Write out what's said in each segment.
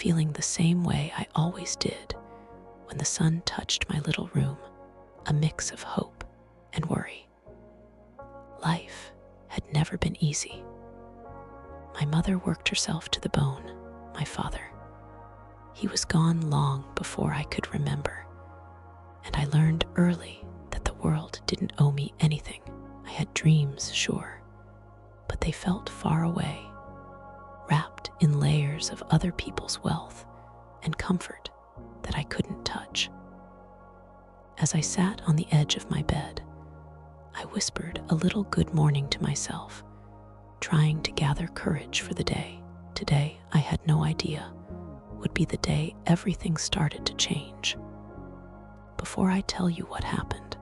feeling the same way I always did when the sun touched my little room, a mix of hope and worry. Life had never been easy. My mother worked herself to the bone. My father, he was gone long before I could remember, and I learned early that the world didn't owe me anything. I had dreams, sure, but they felt far away, wrapped in layers of other people's wealth and comfort that I couldn't touch. As I sat on the edge of my bed, I whispered a little good morning to myself, trying to gather courage for the day. Today, I had no idea, would be the day everything started to change. Before I tell you what happened,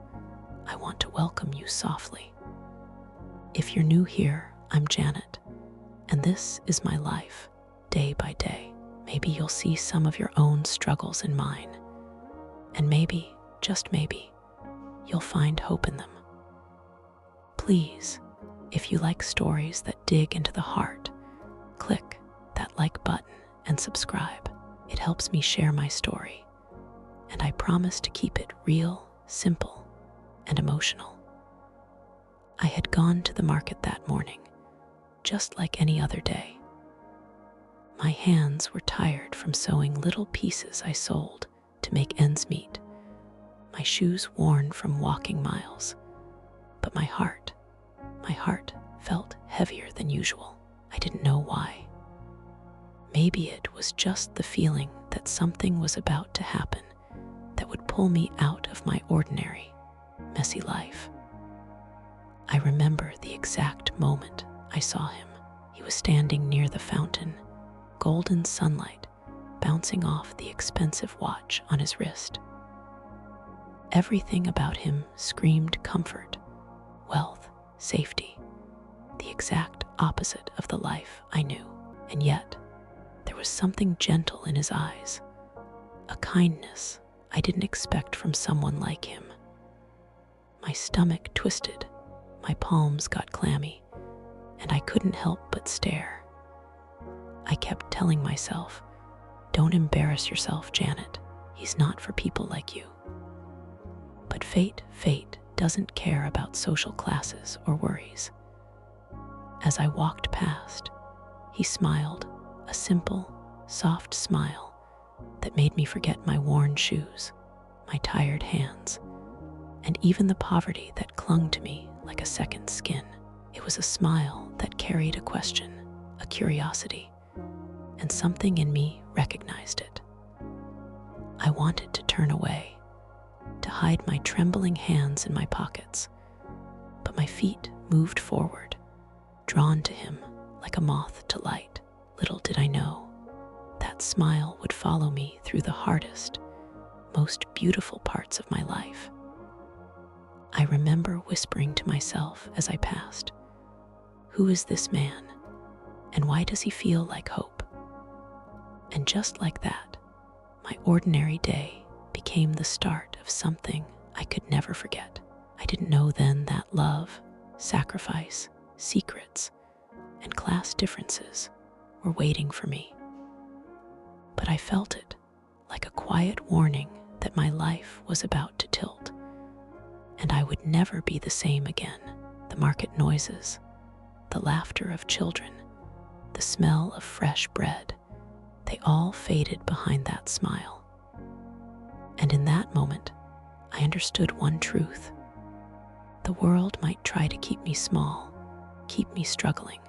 I want to welcome you softly. If you're new here, I'm Janet, and this is my life, day by day. Maybe you'll see some of your own struggles in mine, and maybe, just maybe, you'll find hope in them. Please, if you like stories that dig into the heart, click that like button and subscribe. It helps me share my story, and I promise to keep it real, simple, and emotional. I had gone to the market that morning, just like any other day. My hands were tired from sewing little pieces I sold to make ends meet, my shoes worn from walking miles, but my heart felt heavier than usual. I didn't know why. Maybe it was just the feeling that something was about to happen that would pull me out of my ordinary, messy life. I remember the exact moment I saw him. He was standing near the fountain, golden sunlight bouncing off the expensive watch on his wrist. Everything about him screamed comfort, wealth, safety, the exact opposite of the life I knew. And yet, there was something gentle in his eyes, a kindness I didn't expect from someone like him. My stomach twisted, my palms got clammy, and I couldn't help but stare. I kept telling myself, "Don't embarrass yourself, Janet. He's not for people like you." But fate doesn't care about social classes or worries. As I walked past, he smiled, a simple, soft smile that made me forget my worn shoes, my tired hands, and even the poverty that clung to me like a second skin. It was a smile that carried a question, a curiosity, and something in me recognized it. I wanted to turn away, to hide my trembling hands in my pockets, but my feet moved forward, drawn to him like a moth to light. Little did I know, that smile would follow me through the hardest, most beautiful parts of my life. I remember whispering to myself as I passed, "Who is this man, and why does he feel like hope?" And just like that, my ordinary day became the start of something I could never forget. I didn't know then that love, sacrifice, secrets, and class differences were waiting for me. But I felt it, like a quiet warning that my life was about to tilt, and I would never be the same again. The market noises, the laughter of children, the smell of fresh bread, they all faded behind that smile. And in that moment, I understood one truth. The world might try to keep me small, keep me struggling,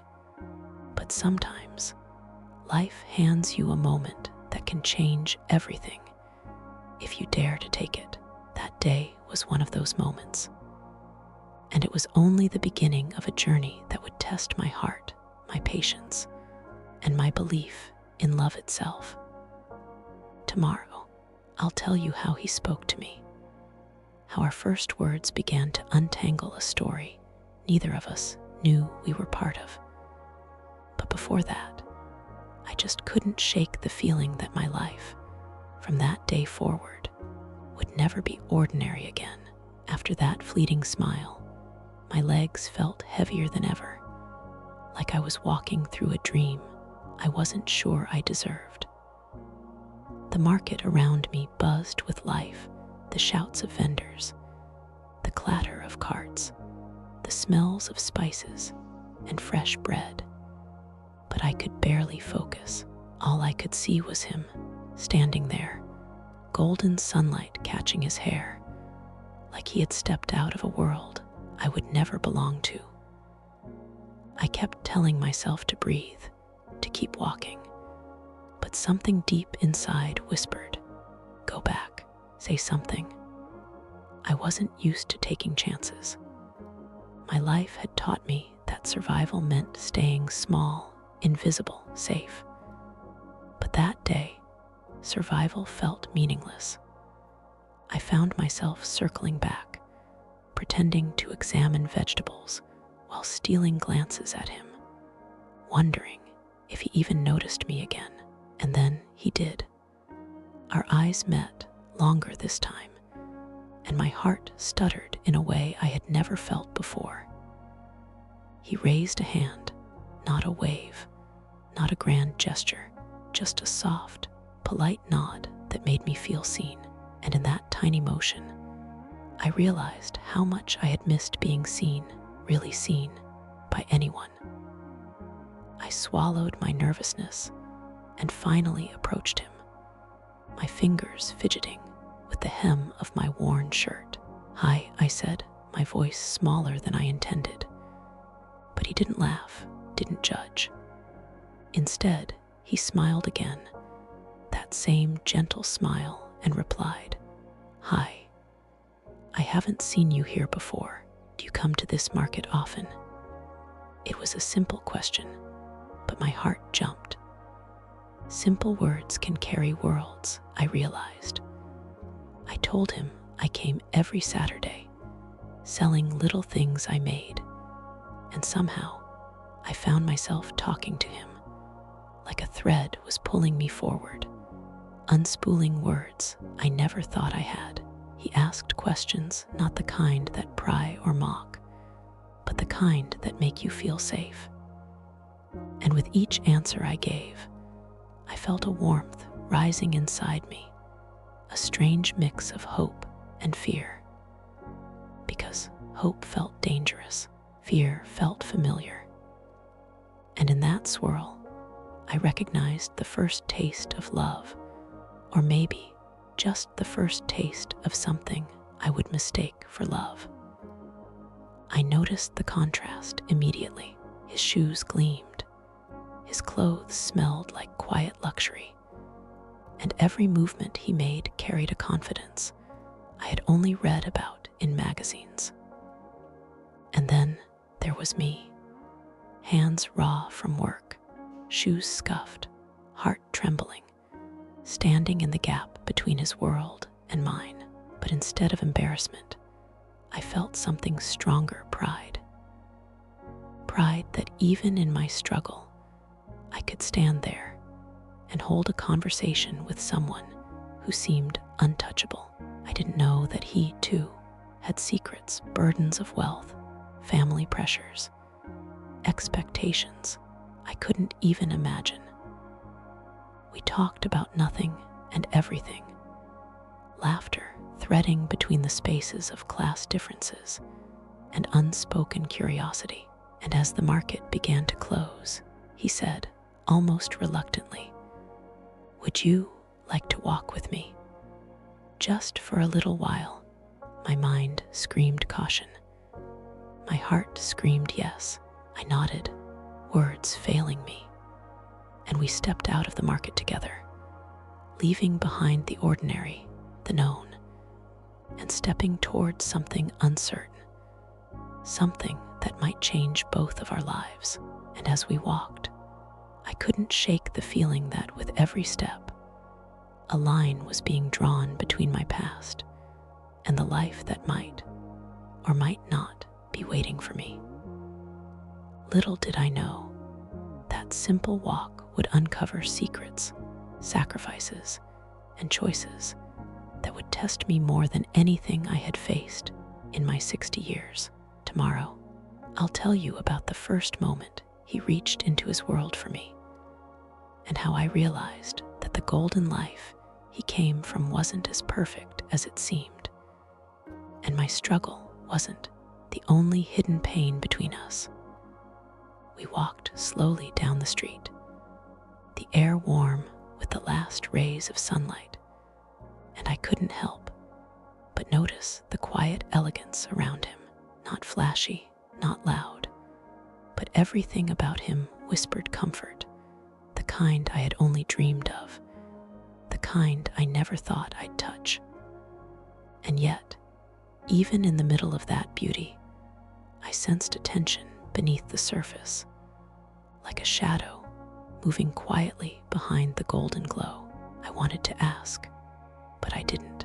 but sometimes life hands you a moment that can change everything if you dare to take it. That day was one of those moments, and it was only the beginning of a journey that would test my heart, my patience, and my belief in love itself. Tomorrow, I'll tell you how he spoke to me, how our first words began to untangle a story neither of us knew we were part of. But before that, I just couldn't shake the feeling that my life, from that day forward, would never be ordinary again. After that fleeting smile, my legs felt heavier than ever, like I was walking through a dream I wasn't sure I deserved. The market around me buzzed with life, the shouts of vendors, the clatter of carts, the smells of spices and fresh bread. But I could barely focus. All I could see was him, standing there, golden sunlight catching his hair, like he had stepped out of a world I would never belong to. I kept telling myself to breathe, to keep walking, but something deep inside whispered, "Go back, say something." I wasn't used to taking chances. My life had taught me that survival meant staying small, invisible, safe. But that day, survival felt meaningless. I found myself circling back, pretending to examine vegetables while stealing glances at him, wondering if he even noticed me again. And then he did. Our eyes met, longer this time, and my heart stuttered in a way I had never felt before. He raised a hand, not a wave, not a grand gesture, just a soft, polite nod that made me feel seen. And in that tiny motion, I realized how much I had missed being seen, really seen, by anyone. I swallowed my nervousness and finally approached him, my fingers fidgeting with the hem of my worn shirt. "Hi," I said, my voice smaller than I intended. But he didn't laugh, didn't judge. Instead, he smiled again, that same gentle smile, and replied, "Hi. I haven't seen you here before. Do you come to this market often?" It was a simple question, but my heart jumped. Simple words can carry worlds, I realized. I told him I came every Saturday, selling little things I made, and somehow I found myself talking to him, like a thread was pulling me forward, unspooling words I never thought I had. He asked questions, not the kind that pry or mock, but the kind that make you feel safe. And with each answer I gave, I felt a warmth rising inside me, a strange mix of hope and fear. Because hope felt dangerous, fear felt familiar. And in that swirl, I recognized the first taste of love, or maybe just the first taste of something I would mistake for love. I noticed the contrast immediately. His shoes gleamed, his clothes smelled like quiet luxury, and every movement he made carried a confidence I had only read about in magazines. And then there was me, hands raw from work, shoes scuffed, heart trembling, standing in the gap between his world and mine. But instead of embarrassment, I felt something stronger, pride. Pride that even in my struggle, I could stand there and hold a conversation with someone who seemed untouchable. I didn't know that he, too, had secrets, burdens of wealth, family pressures, expectations I couldn't even imagine. We talked about nothing and everything, laughter threading between the spaces of class differences and unspoken curiosity. And as the market began to close, he said, almost reluctantly, "Would you like to walk with me? Just for a little while." My mind screamed caution. My heart screamed yes. I nodded, words failing me, and we stepped out of the market together, leaving behind the ordinary, the known, and stepping towards something uncertain, something that might change both of our lives. And as we walked, I couldn't shake the feeling that with every step, a line was being drawn between my past and the life that might, or might not, be waiting for me. Little did I know, that simple walk would uncover secrets, sacrifices, and choices that would test me more than anything I had faced in my 60 years. Tomorrow, I'll tell you about the first moment he reached into his world for me, and how I realized that the golden life he came from wasn't as perfect as it seemed. And my struggle wasn't the only hidden pain between us. We walked slowly down the street, the air warm with the last rays of sunlight, and I couldn't help but notice the quiet elegance around him. Not flashy, not loud, but everything about him whispered comfort, the kind I had only dreamed of, the kind I never thought I'd touch. And yet, even in the middle of that beauty, I sensed a tension beneath the surface, like a shadow moving quietly behind the golden glow. I wanted to ask, but I didn't.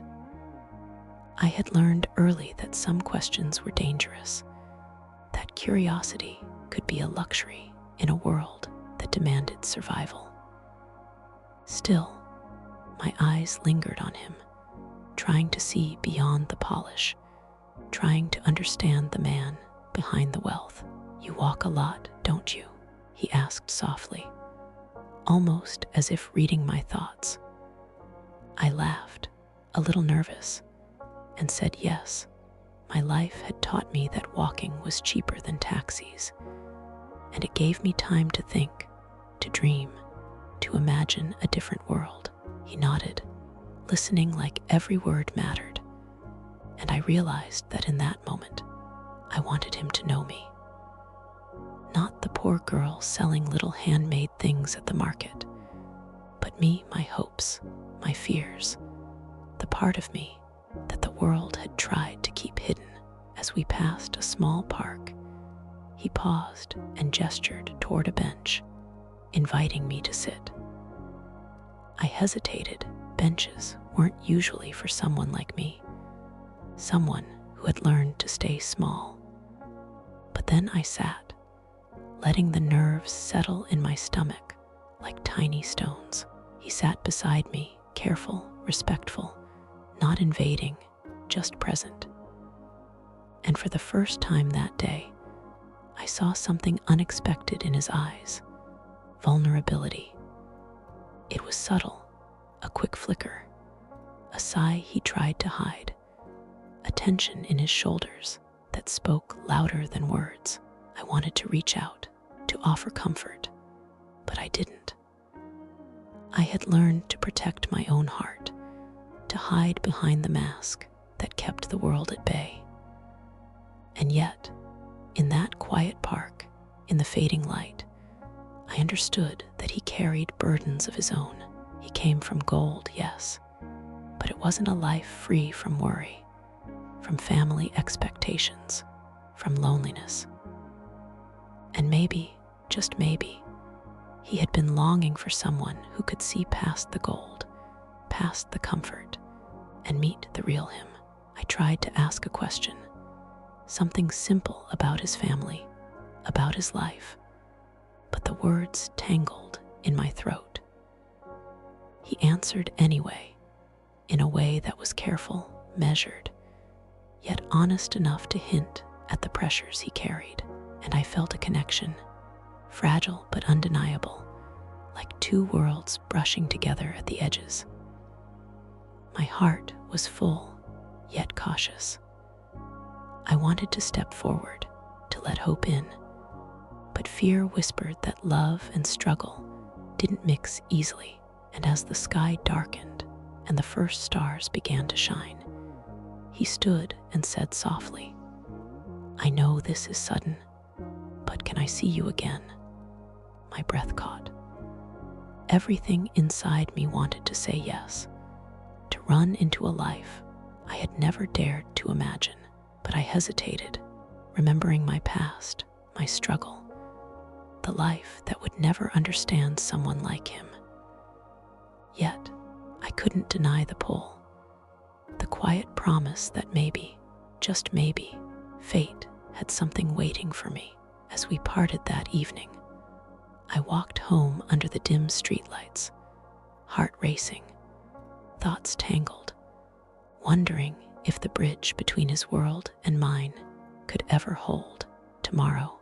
I had learned early that some questions were dangerous, that curiosity could be a luxury in a world that demanded survival. Still, my eyes lingered on him, trying to see beyond the polish, trying to understand the man behind the wealth. "You walk a lot, don't you?" he asked softly, almost as if reading my thoughts. I laughed, a little nervous, and said yes. My life had taught me that walking was cheaper than taxis, and it gave me time to think, to dream, to imagine a different world. He nodded, listening like every word mattered, and I realized that in that moment, I wanted him to know me. Not the poor girl selling little handmade things at the market, but me, my hopes, my fears, the part of me that the world had tried to keep hidden. As we passed a small park, he paused and gestured toward a bench, inviting me to sit. I hesitated. Benches weren't usually for someone like me, someone who had learned to stay small. But then I sat, letting the nerves settle in my stomach like tiny stones. He sat beside me, careful, respectful, not invading, just present. And for the first time that day, I saw something unexpected in his eyes: vulnerability. It was subtle, a quick flicker, a sigh he tried to hide, a tension in his shoulders that spoke louder than words. I wanted to reach out, to offer comfort, but I didn't. I had learned to protect my own heart, to hide behind the mask that kept the world at bay. And yet, in that quiet park, in the fading light, I understood that he carried burdens of his own. He came from gold, yes, but it wasn't a life free from worry, from family expectations, from loneliness. And maybe, just maybe, he had been longing for someone who could see past the gold, past the comfort, and meet the real him. I tried to ask a question, something simple about his family, about his life, but the words tangled in my throat. He answered anyway, in a way that was careful, measured, yet honest enough to hint at the pressures he carried. And I felt a connection, fragile but undeniable, like two worlds brushing together at the edges. My heart was full, yet cautious. I wanted to step forward, to let hope in, but fear whispered that love and struggle didn't mix easily. And as the sky darkened and the first stars began to shine, he stood and said softly, "I know this is sudden, but can I see you again?" My breath caught. Everything inside me wanted to say yes, to run into a life I had never dared to imagine. But I hesitated, remembering my past, my struggle, the life that would never understand someone like him. Yet, I couldn't deny the pull, the quiet promise that maybe, just maybe, fate had something waiting for me. As we parted that evening, I walked home under the dim streetlights, heart racing, thoughts tangled, wondering if the bridge between his world and mine could ever hold. Tomorrow,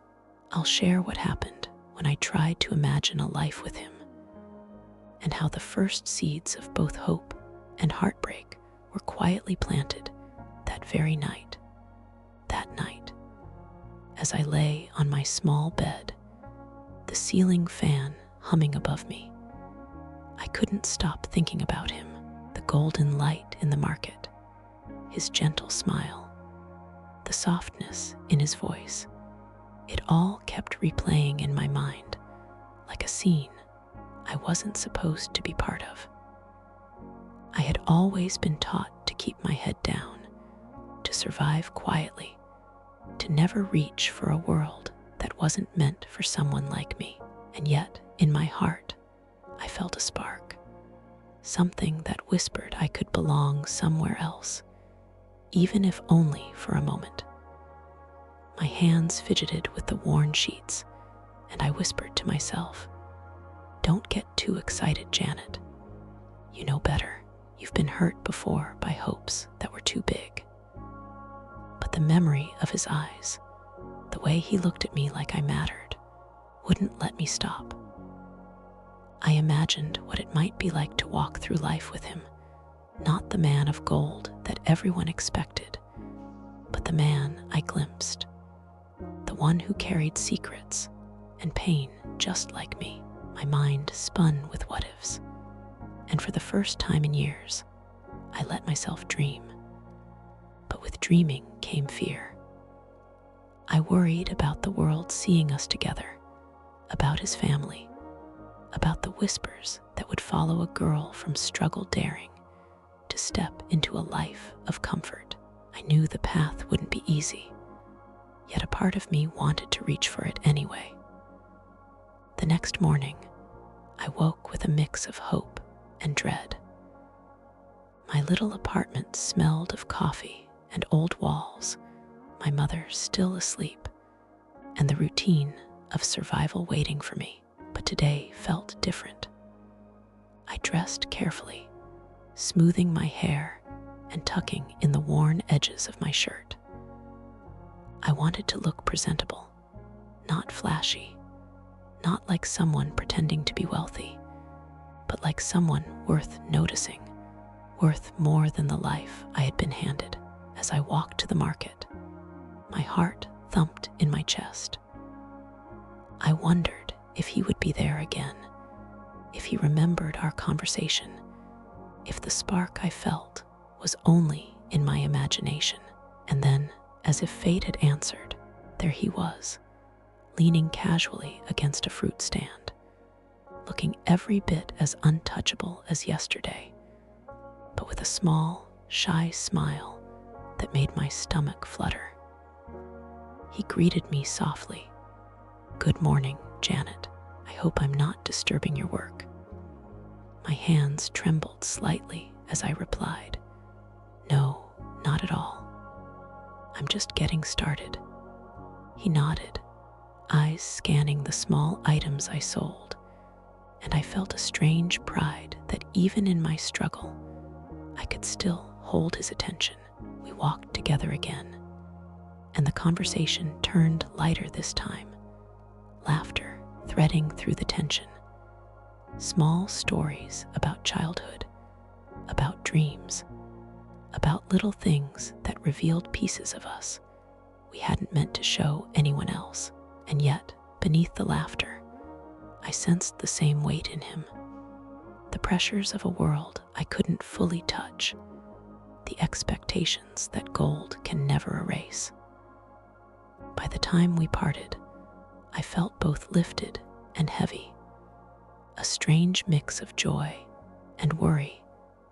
I'll share what happened when I tried to imagine a life with him, and how the first seeds of both hope and heartbreak were quietly planted that very night. That night, as I lay on my small bed, the ceiling fan humming above me, I couldn't stop thinking about him, the golden light in the market, his gentle smile, the softness in his voice. It all kept replaying in my mind, like a scene I wasn't supposed to be part of. I had always been taught to keep my head down, to survive quietly, to never reach for a world that wasn't meant for someone like me. And yet, in my heart, I felt a spark, something that whispered I could belong somewhere else, even if only for a moment. My hands fidgeted with the worn sheets, and I whispered to myself, "Don't get too excited, Janet. You know better. You've been hurt before by hopes that were too big." But the memory of his eyes, the way he looked at me like I mattered, wouldn't let me stop. I imagined what it might be like to walk through life with him, not the man of gold that everyone expected, but the man I glimpsed, the one who carried secrets and pain just like me. My mind spun with what-ifs, and for the first time in years, I let myself dream. But with dreaming came fear. I worried about the world seeing us together, about his family, about the whispers that would follow a girl from struggle daring to step into a life of comfort. I knew the path wouldn't be easy, yet a part of me wanted to reach for it anyway. The next morning, I woke with a mix of hope and dread. My little apartment smelled of coffee and old walls, my mother still asleep, and the routine of survival waiting for me. But today felt different. I dressed carefully, smoothing my hair and tucking in the worn edges of my shirt. I wanted to look presentable, not flashy, not like someone pretending to be wealthy, but like someone worth noticing, worth more than the life I had been handed. As I walked to the market, my heart thumped in my chest. I wondered if he would be there again, if he remembered our conversation, if the spark I felt was only in my imagination. And then, as if fate had answered, there he was, leaning casually against a fruit stand, looking every bit as untouchable as yesterday, but with a small, shy smile that made my stomach flutter. He greeted me softly. "Good morning, Janet. I hope I'm not disturbing your work." My hands trembled slightly as I replied, "No, not at all. I'm just getting started." He nodded, eyes scanning the small items I sold, and I felt a strange pride that even in my struggle, I could still hold his attention. We walked together again, and the conversation turned lighter this time, laughter threading through the tension. Small stories about childhood, about dreams, about little things that revealed pieces of us we hadn't meant to show anyone else. And yet, beneath the laughter, I sensed the same weight in him, the pressures of a world I couldn't fully touch, the expectations that gold can never erase. By the time we parted, I felt both lifted and heavy, a strange mix of joy and worry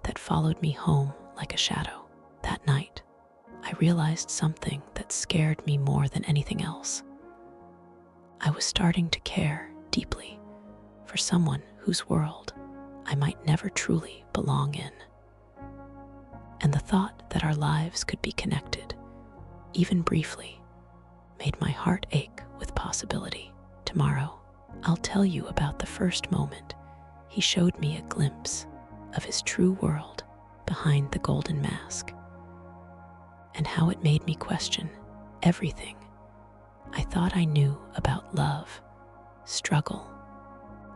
that followed me home like a shadow. That night, I realized something that scared me more than anything else. I was starting to care deeply for someone whose world I might never truly belong in. And the thought that our lives could be connected, even briefly, made my heart ache with possibility. Tomorrow, I'll tell you about the first moment he showed me a glimpse of his true world behind the golden mask, and how it made me question everything I thought I knew about love, struggle,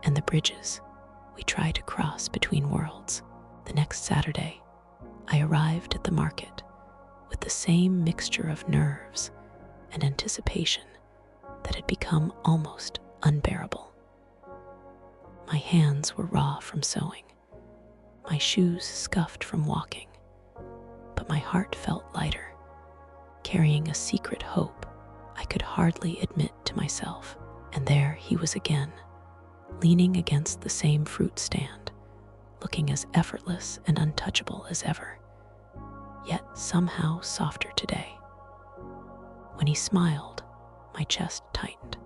and the bridges we try to cross between worlds. The next Saturday, I arrived at the market with the same mixture of nerves and anticipation that had become almost unbearable. My hands were raw from sewing, my shoes scuffed from walking, but my heart felt lighter, carrying a secret hope I could hardly admit to myself. And there he was again, leaning against the same fruit stand, looking as effortless and untouchable as ever, yet somehow softer today. When he smiled, my chest tightened.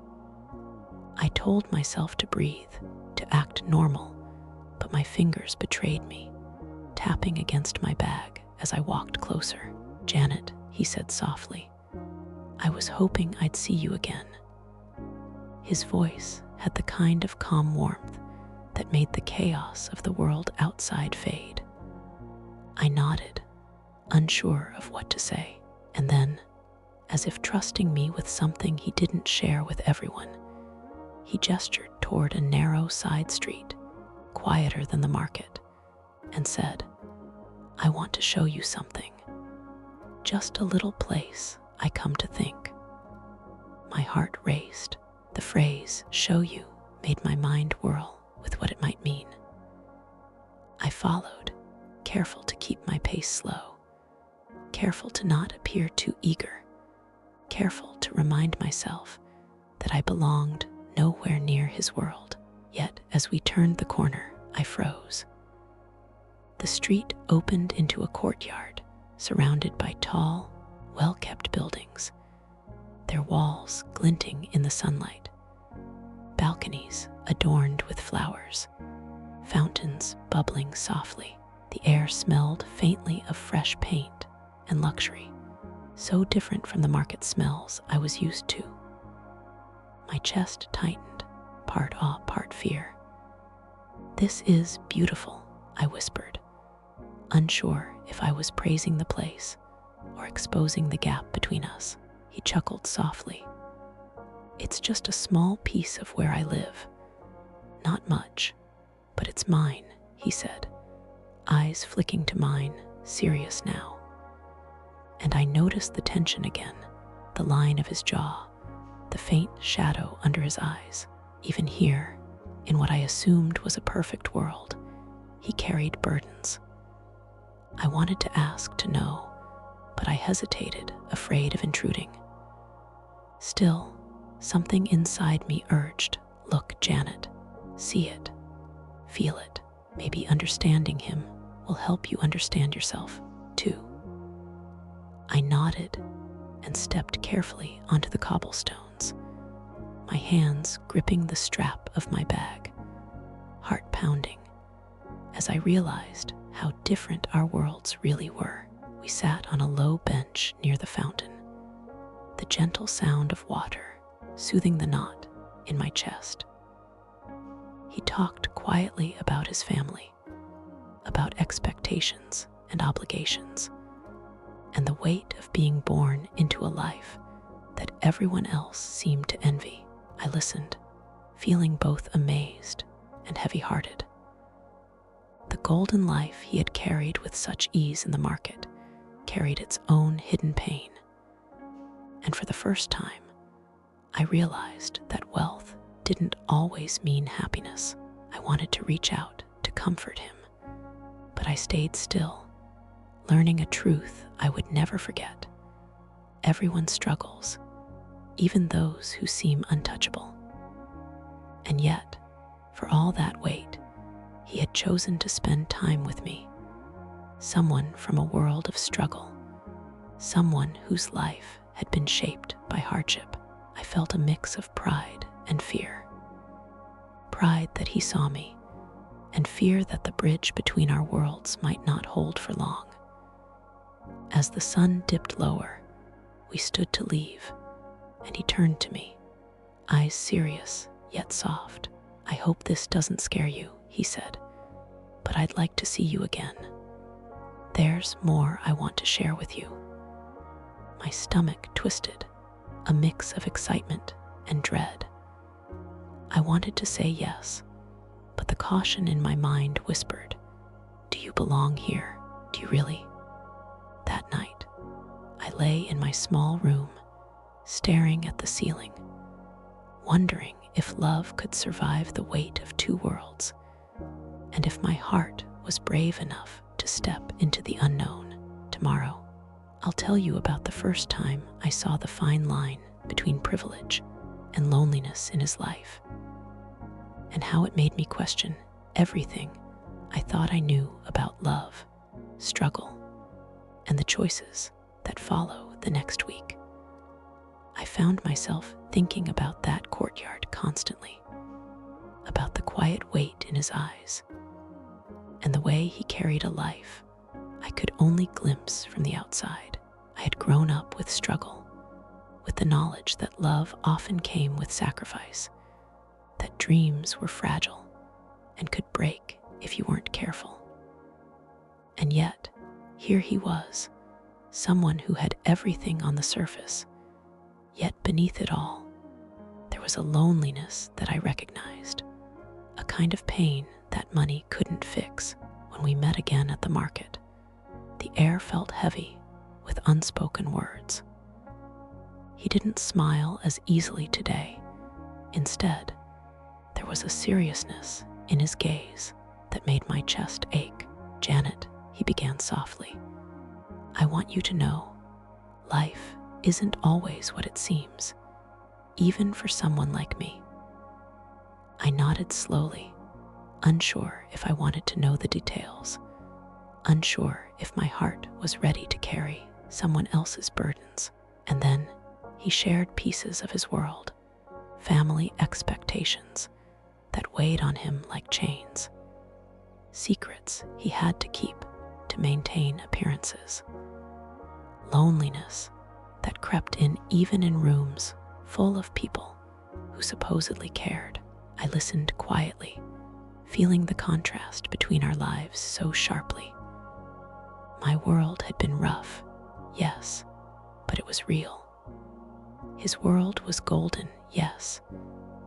I told myself to breathe, to act normal, but my fingers betrayed me, tapping against my bag as I walked closer. "Janet," he said softly, "I was hoping I'd see you again." His voice had the kind of calm warmth that made the chaos of the world outside fade. I nodded, unsure of what to say, and then, as if trusting me with something he didn't share with everyone, he gestured toward a narrow side street, quieter than the market, and said, "I want to show you something. Just a little place, I come to think." My heart raced. The phrase, "show you," made my mind whirl with what it might mean. I followed, careful to keep my pace slow, careful to not appear too eager, careful to remind myself that I belonged nowhere near his world. Yet, as we turned the corner, I froze. The street opened into a courtyard surrounded by tall, well-kept buildings, their walls glinting in the sunlight, balconies adorned with flowers, fountains bubbling softly. The air smelled faintly of fresh paint and luxury, so different from the market smells I was used to. My chest tightened, part awe, part fear. "This is beautiful," I whispered, unsure if I was praising the place or exposing the gap between us. He chuckled softly. "It's just a small piece of where I live. Not much, but it's mine," he said, eyes flicking to mine, serious now. And I noticed the tension again, the line of his jaw, the faint shadow under his eyes. Even here, in what I assumed was a perfect world, he carried burdens. I wanted to ask to know, but I hesitated, afraid of intruding. Still, something inside me urged, "Look, Janet, see it, feel it. Maybe understanding him will help you understand yourself, too." I nodded and stepped carefully onto the cobblestones, my hands gripping the strap of my bag, heart pounding, as I realized how different our worlds really were. We sat on a low bench near the fountain, the gentle sound of water soothing the knot in my chest. He talked quietly about his family, about expectations and obligations, and the weight of being born into a life that everyone else seemed to envy. I listened, feeling both amazed and heavy-hearted. The golden life he had carried with such ease in the market carried its own hidden pain. And for the first time, I realized that wealth didn't always mean happiness. I wanted to reach out to comfort him, but I stayed still, learning a truth I would never forget. Everyone struggles, even those who seem untouchable. And yet, for all that weight, he had chosen to spend time with me, someone from a world of struggle, someone whose life had been shaped by hardship. I felt a mix of pride and fear. Pride that he saw me, and fear that the bridge between our worlds might not hold for long. As the sun dipped lower, we stood to leave, and he turned to me, eyes serious yet soft. "I hope this doesn't scare you," he said, "but I'd like to see you again. There's more I want to share with you." My stomach twisted, a mix of excitement and dread. I wanted to say yes, but the caution in my mind whispered, "Do you You belong here. Do you really? That night, I lay in my small room, staring at the ceiling, wondering if love could survive the weight of two worlds, and if my heart was brave enough to step into the unknown. Tomorrow, I'll tell you about the first time I saw the fine line between privilege and loneliness in his life, and how it made me question everything I thought I knew about love, struggle, and the choices that follow the next week. I found myself thinking about that courtyard constantly, about the quiet weight in his eyes, and the way he carried a life I could only glimpse from the outside. I had grown up with struggle, with the knowledge that love often came with sacrifice, that dreams were fragile and could break if you weren't careful. And yet, here he was, someone who had everything on the surface, yet beneath it all, there was a loneliness that I recognized, a kind of pain that money couldn't fix. When we met again at the market, the air felt heavy with unspoken words. He didn't smile as easily today. Instead, there was a seriousness in his gaze that made my chest ache. "Janet," he began softly, "I want you to know, life isn't always what it seems, even for someone like me." I nodded slowly, unsure if I wanted to know the details, unsure if my heart was ready to carry someone else's burdens. And then he shared pieces of his world, family expectations that weighed on him like chains, secrets he had to keep to maintain appearances, loneliness that crept in even in rooms full of people who supposedly cared. I listened quietly, feeling the contrast between our lives so sharply. My world had been rough, yes, but it was real. His world was golden, yes,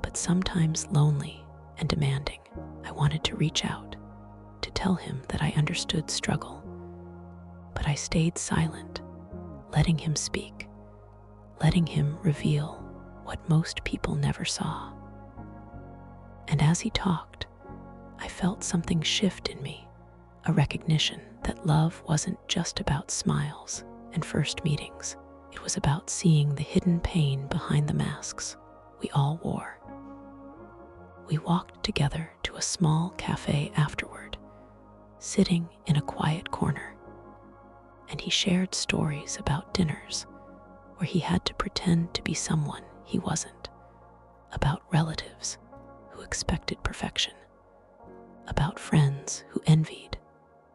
but sometimes lonely and demanding. I wanted to reach out, to tell him that I understood struggle, but I stayed silent, letting him speak, letting him reveal what most people never saw. And as he talked, I felt something shift in me, a recognition that love wasn't just about smiles and first meetings. It was about seeing the hidden pain behind the masks we all wore. We walked together to a small cafe afterward, sitting in a quiet corner, and he shared stories about dinners where he had to pretend to be someone he wasn't, about relatives who expected perfection, about friends who envied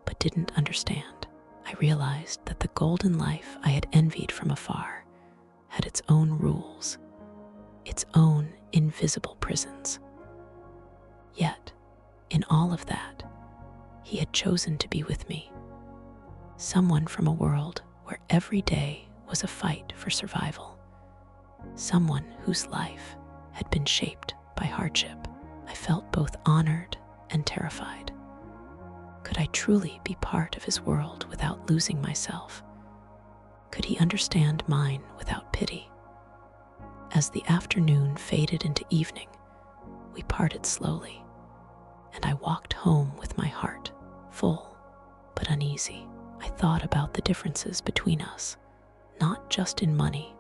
but didn't understand. I realized that the golden life I had envied from afar had its own rules, its own invisible prisons. Yet, in all of that, he had chosen to be with me, someone from a world where every day was a fight for survival, someone whose life had been shaped by hardship. I felt both honored and terrified. Could I truly be part of his world without losing myself? Could he understand mine without pity? As the afternoon faded into evening, we parted slowly, and I walked home with my heart full but uneasy. I thought about the differences between us, not just in money,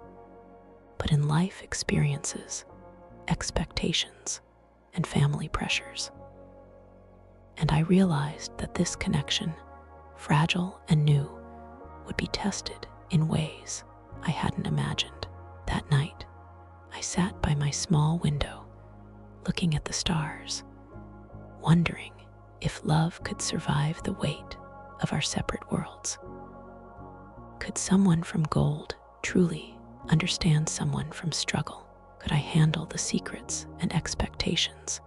but in life experiences, expectations, and family pressures. And I realized that this connection, fragile and new, would be tested in ways I hadn't imagined. That night, I sat by my small window, looking at the stars, wondering if love could survive the weight of our separate worlds. Could someone from gold truly understand someone from struggle? Could I handle the secrets and expectations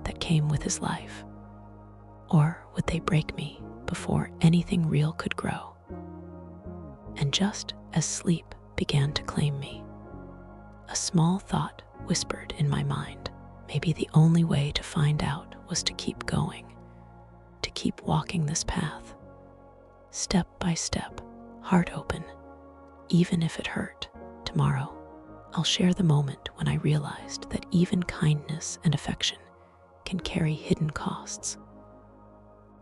that came with his life? Or would they break me before anything real could grow? And just as sleep began to claim me, a small thought whispered in my mind. Maybe the only way to find out was to keep going, to keep walking this path, step by step, heart open, even if it hurt. Tomorrow, I'll share the moment when I realized that even kindness and affection can carry hidden costs,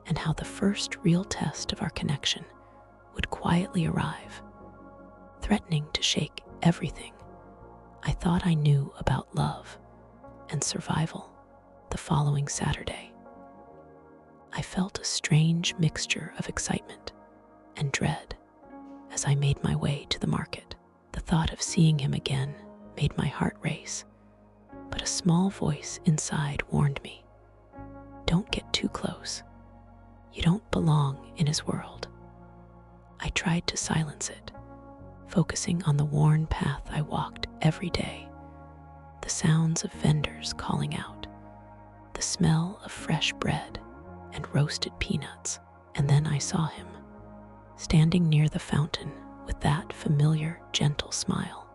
and how the first real test of our connection would quietly arrive, threatening to shake everything I thought I knew about love and survival. The following Saturday, I felt a strange mixture of excitement and dread as I made my way to the market. The thought of seeing him again made my heart race, but a small voice inside warned me, "Don't get too close. You don't belong in his world." I tried to silence it, focusing on the worn path I walked every day, the sounds of vendors calling out, the smell of fresh bread and roasted peanuts. And then I saw him, standing near the fountain with that familiar, gentle smile.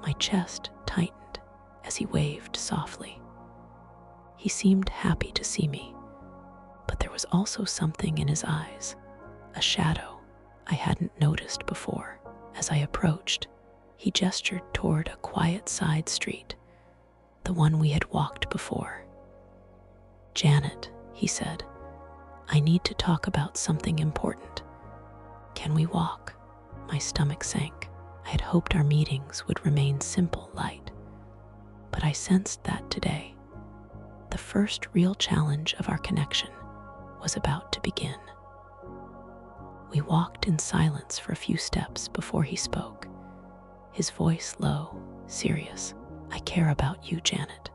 My chest tightened as he waved softly. He seemed happy to see me, but there was also something in his eyes, a shadow I hadn't noticed before. As I approached, he gestured toward a quiet side street, the one we had walked before. "Janet," he said, "I need to talk about something important. Can we walk?" My stomach sank. I had hoped our meetings would remain simple, light, but I sensed that today, the first real challenge of our connection was about to begin. We walked in silence for a few steps before he spoke, his voice low, serious. "I care about you, Janet.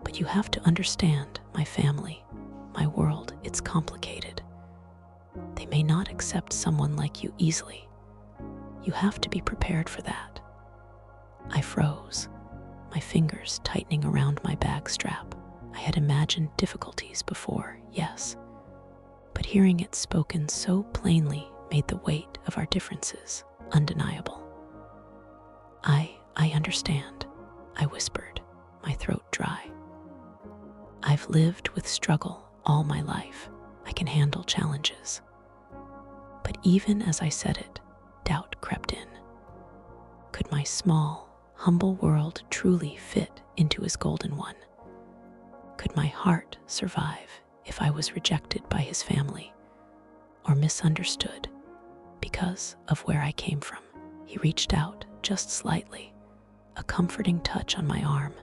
But you have to understand my family, my world, it's complicated. They may not accept someone like you easily. You have to be prepared for that." I froze, my fingers tightening around my bag strap. I had imagined difficulties before, yes, but hearing it spoken so plainly made the weight of our differences undeniable. I understand," I whispered, my throat dry. "I've lived with struggle all my life. I can handle challenges." But even as I said it, doubt crept in. Could my small, humble world truly fit into his golden one? Could my heart survive if I was rejected by his family or misunderstood because of where I came from? He reached out just slightly, a comforting touch on my arm,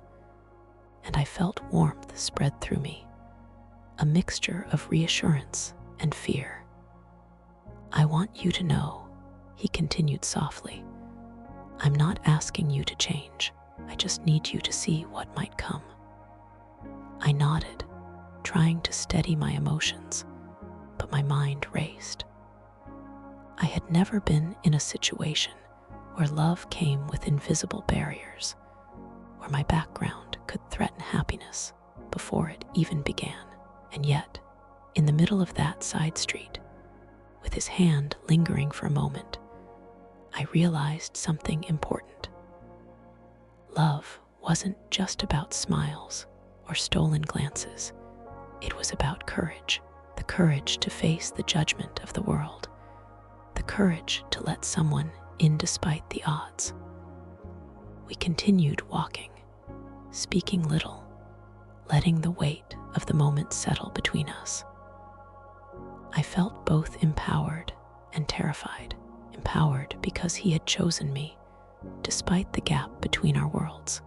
and I felt warmth spread through me, a mixture of reassurance and fear. "I want you to know," he continued softly, "I'm not asking you to change. I just need you to see what might come." I nodded, trying to steady my emotions, but my mind raced. I had never been in a situation where love came with invisible barriers, where my background could threaten happiness before it even began. And yet, in the middle of that side street, with his hand lingering for a moment, I realized something important. Love wasn't just about smiles or stolen glances. It was about courage, the courage to face the judgment of the world, the courage to let someone in despite the odds. We continued walking, speaking little, letting the weight of the moment settle between us. I felt both empowered and terrified. Empowered because he had chosen me, despite the gap between our worlds.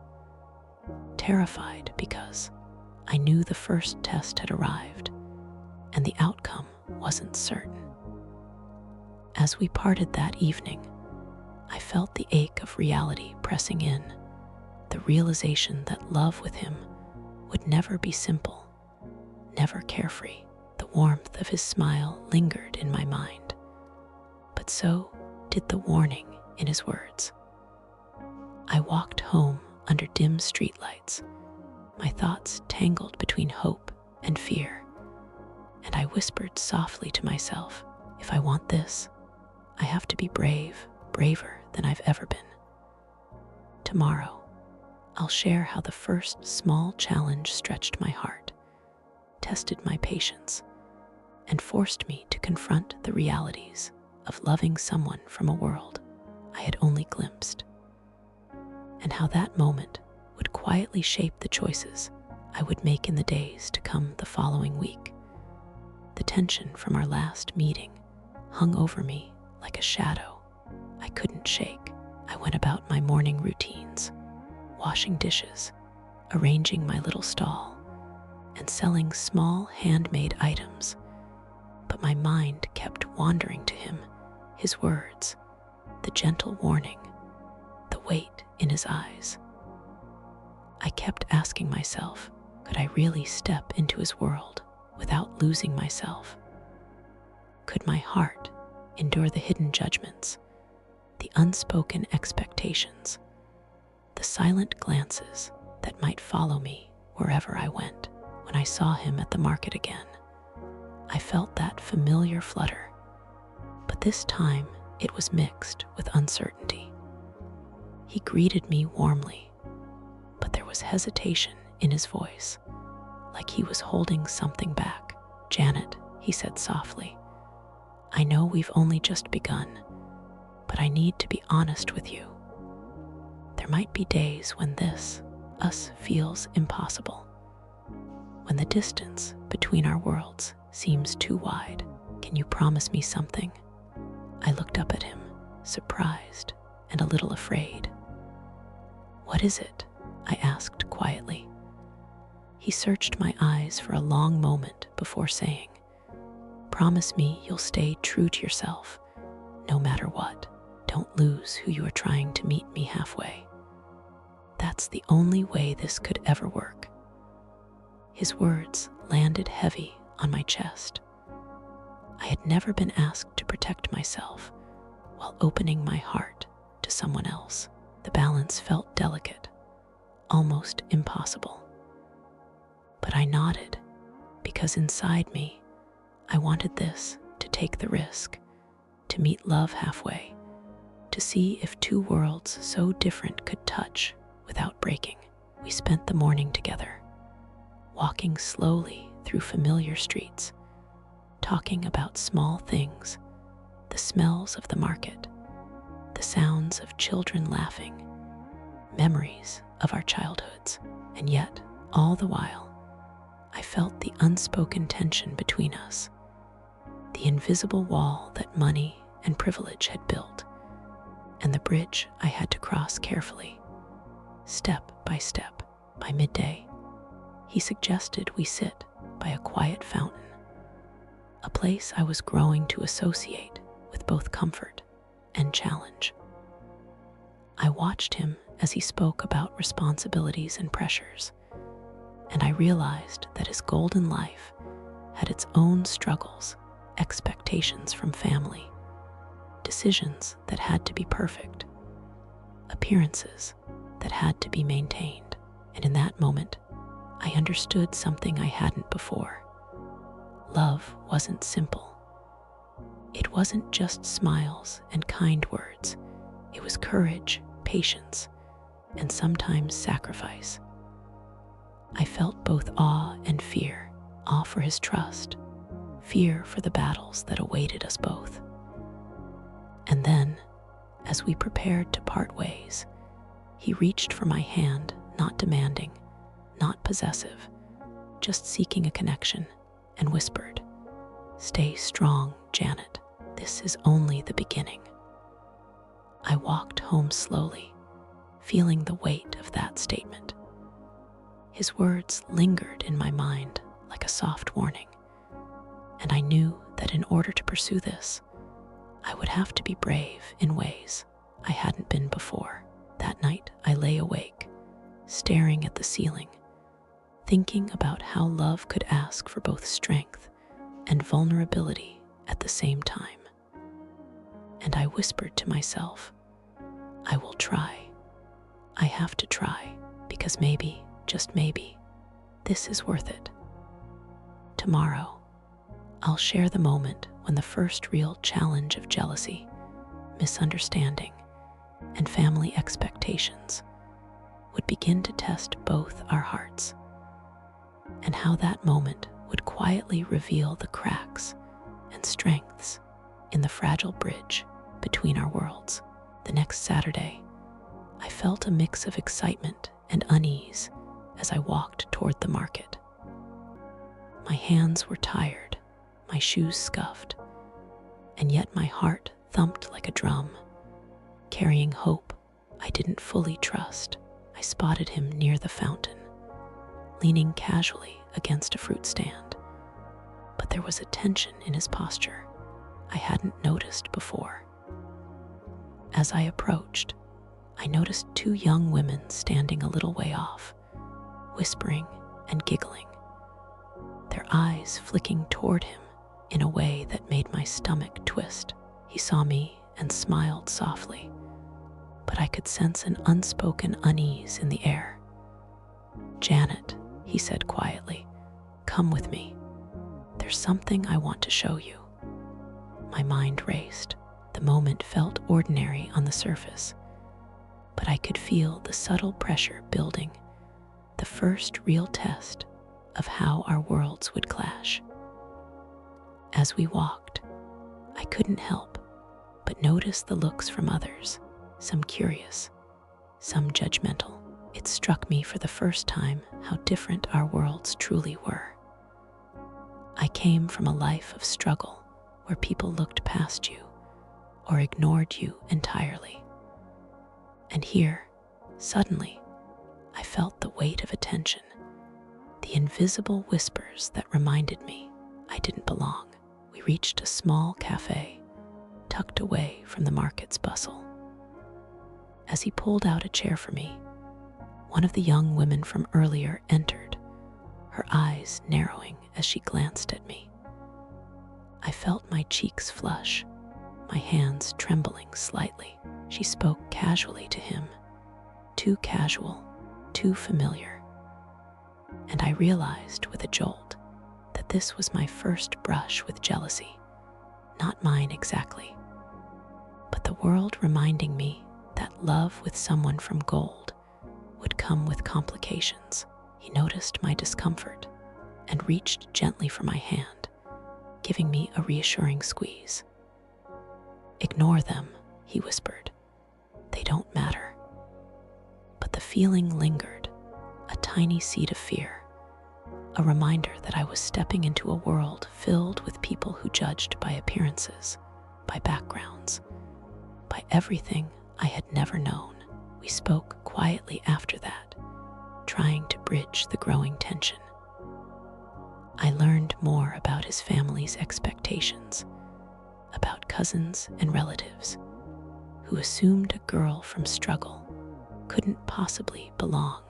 Terrified because I knew the first test had arrived, and the outcome wasn't certain. As we parted that evening, I felt the ache of reality pressing in, the realization that love with him would never be simple, never carefree. The warmth of his smile lingered in my mind, but so did the warning in his words. I walked home under dim streetlights, my thoughts tangled between hope and fear, and I whispered softly to myself, if I want this, I have to be brave, braver than I've ever been. Tomorrow, I'll share how the first small challenge stretched my heart, tested my patience, and forced me to confront the realities of loving someone from a world I had only glimpsed, and how that moment would quietly shape the choices I would make in the days to come the following week. The tension from our last meeting hung over me like a shadow I couldn't shake. I went about my morning routines, washing dishes, arranging my little stall, and selling small handmade items. But my mind kept wandering to him, his words, the gentle warning, the weight in his eyes. I kept asking myself, could I really step into his world without losing myself? Could my heart endure the hidden judgments, the unspoken expectations, the silent glances that might follow me wherever I went? When I saw him at the market again, I felt that familiar flutter, but this time it was mixed with uncertainty. He greeted me warmly, but there was hesitation in his voice, like he was holding something back. "Janet," he said softly, "I know we've only just begun, but I need to be honest with you. There might be days when us feels impossible, when the distance between our worlds seems too wide. Can you promise me something?" I looked up at him, surprised and a little afraid. "What is it?" I asked quietly. He searched my eyes for a long moment before saying, "Promise me you'll stay true to yourself, no matter what. Don't lose who you are trying to meet me halfway. That's the only way this could ever work." His words landed heavy on my chest. I had never been asked to protect myself while opening my heart to someone else. The balance felt delicate, almost impossible. But I nodded, because inside me, I wanted this to take the risk, to meet love halfway, to see if two worlds so different could touch without breaking. We spent the morning together, walking slowly through familiar streets, talking about small things, the smells of the market, the sounds of children laughing, memories of our childhoods. And yet, all the while, I felt the unspoken tension between us, the invisible wall that money and privilege had built, and the bridge I had to cross carefully, step by step. By midday, he suggested we sit by a quiet fountain, a place I was growing to associate with both comfort and challenge. I watched him as he spoke about responsibilities and pressures, and I realized that his golden life had its own struggles, expectations from family, decisions that had to be perfect, appearances that had to be maintained. And in that moment, I understood something I hadn't before. Love wasn't simple. It wasn't just smiles and kind words. It was courage, patience, and sometimes sacrifice. I felt both awe and fear, awe for his trust, fear for the battles that awaited us both. And then, as we prepared to part ways, he reached for my hand, not demanding, not possessive, just seeking a connection, and whispered, "Stay strong, Janet. This is only the beginning." I walked home slowly, feeling the weight of that statement. His words lingered in my mind like a soft warning, and I knew that in order to pursue this, I would have to be brave in ways I hadn't been before. That night, I lay awake, staring at the ceiling, thinking about how love could ask for both strength and vulnerability at the same time. And I whispered to myself, I will try. I have to try, because maybe, just maybe, this is worth it. Tomorrow, I'll share the moment when the first real challenge of jealousy, misunderstanding, and family expectations would begin to test both our hearts, and how that moment would quietly reveal the cracks and strengths in the fragile bridge between our worlds. The next Saturday, I felt a mix of excitement and unease as I walked toward the market. My hands were tired, my shoes scuffed, and yet my heart thumped like a drum. Carrying hope I didn't fully trust, I spotted him near the fountain, leaning casually against a fruit stand. But there was a tension in his posture I hadn't noticed before. As I approached, I noticed two young women standing a little way off, whispering and giggling, their eyes flicking toward him in a way that made my stomach twist. He saw me and smiled softly, but I could sense an unspoken unease in the air. "Janet," he said quietly, "come with me. There's something I want to show you." My mind raced. The moment felt ordinary on the surface, but I could feel the subtle pressure building, the first real test of how our worlds would clash. As we walked, I couldn't help but notice the looks from others, some curious, some judgmental. It struck me for the first time how different our worlds truly were. I came from a life of struggle where people looked past you or ignored you entirely. And here, suddenly, I felt the weight of attention, the invisible whispers that reminded me I didn't belong. We reached a small cafe, tucked away from the market's bustle. As he pulled out a chair for me, one of the young women from earlier entered, her eyes narrowing as she glanced at me. I felt my cheeks flush, my hands trembling slightly. She spoke casually to him, too casual, too familiar. And I realized with a jolt that this was my first brush with jealousy, not mine exactly, but the world reminding me that love with someone from gold would come with complications. He noticed my discomfort and reached gently for my hand, giving me a reassuring squeeze. "Ignore them," he whispered. "They don't matter." But the feeling lingered, a tiny seed of fear, a reminder that I was stepping into a world filled with people who judged by appearances, by backgrounds, by everything I had never known. We spoke quietly after that, trying to bridge the growing tension. I learned more about his family's expectations, about cousins and relatives who assumed a girl from struggle couldn't possibly belong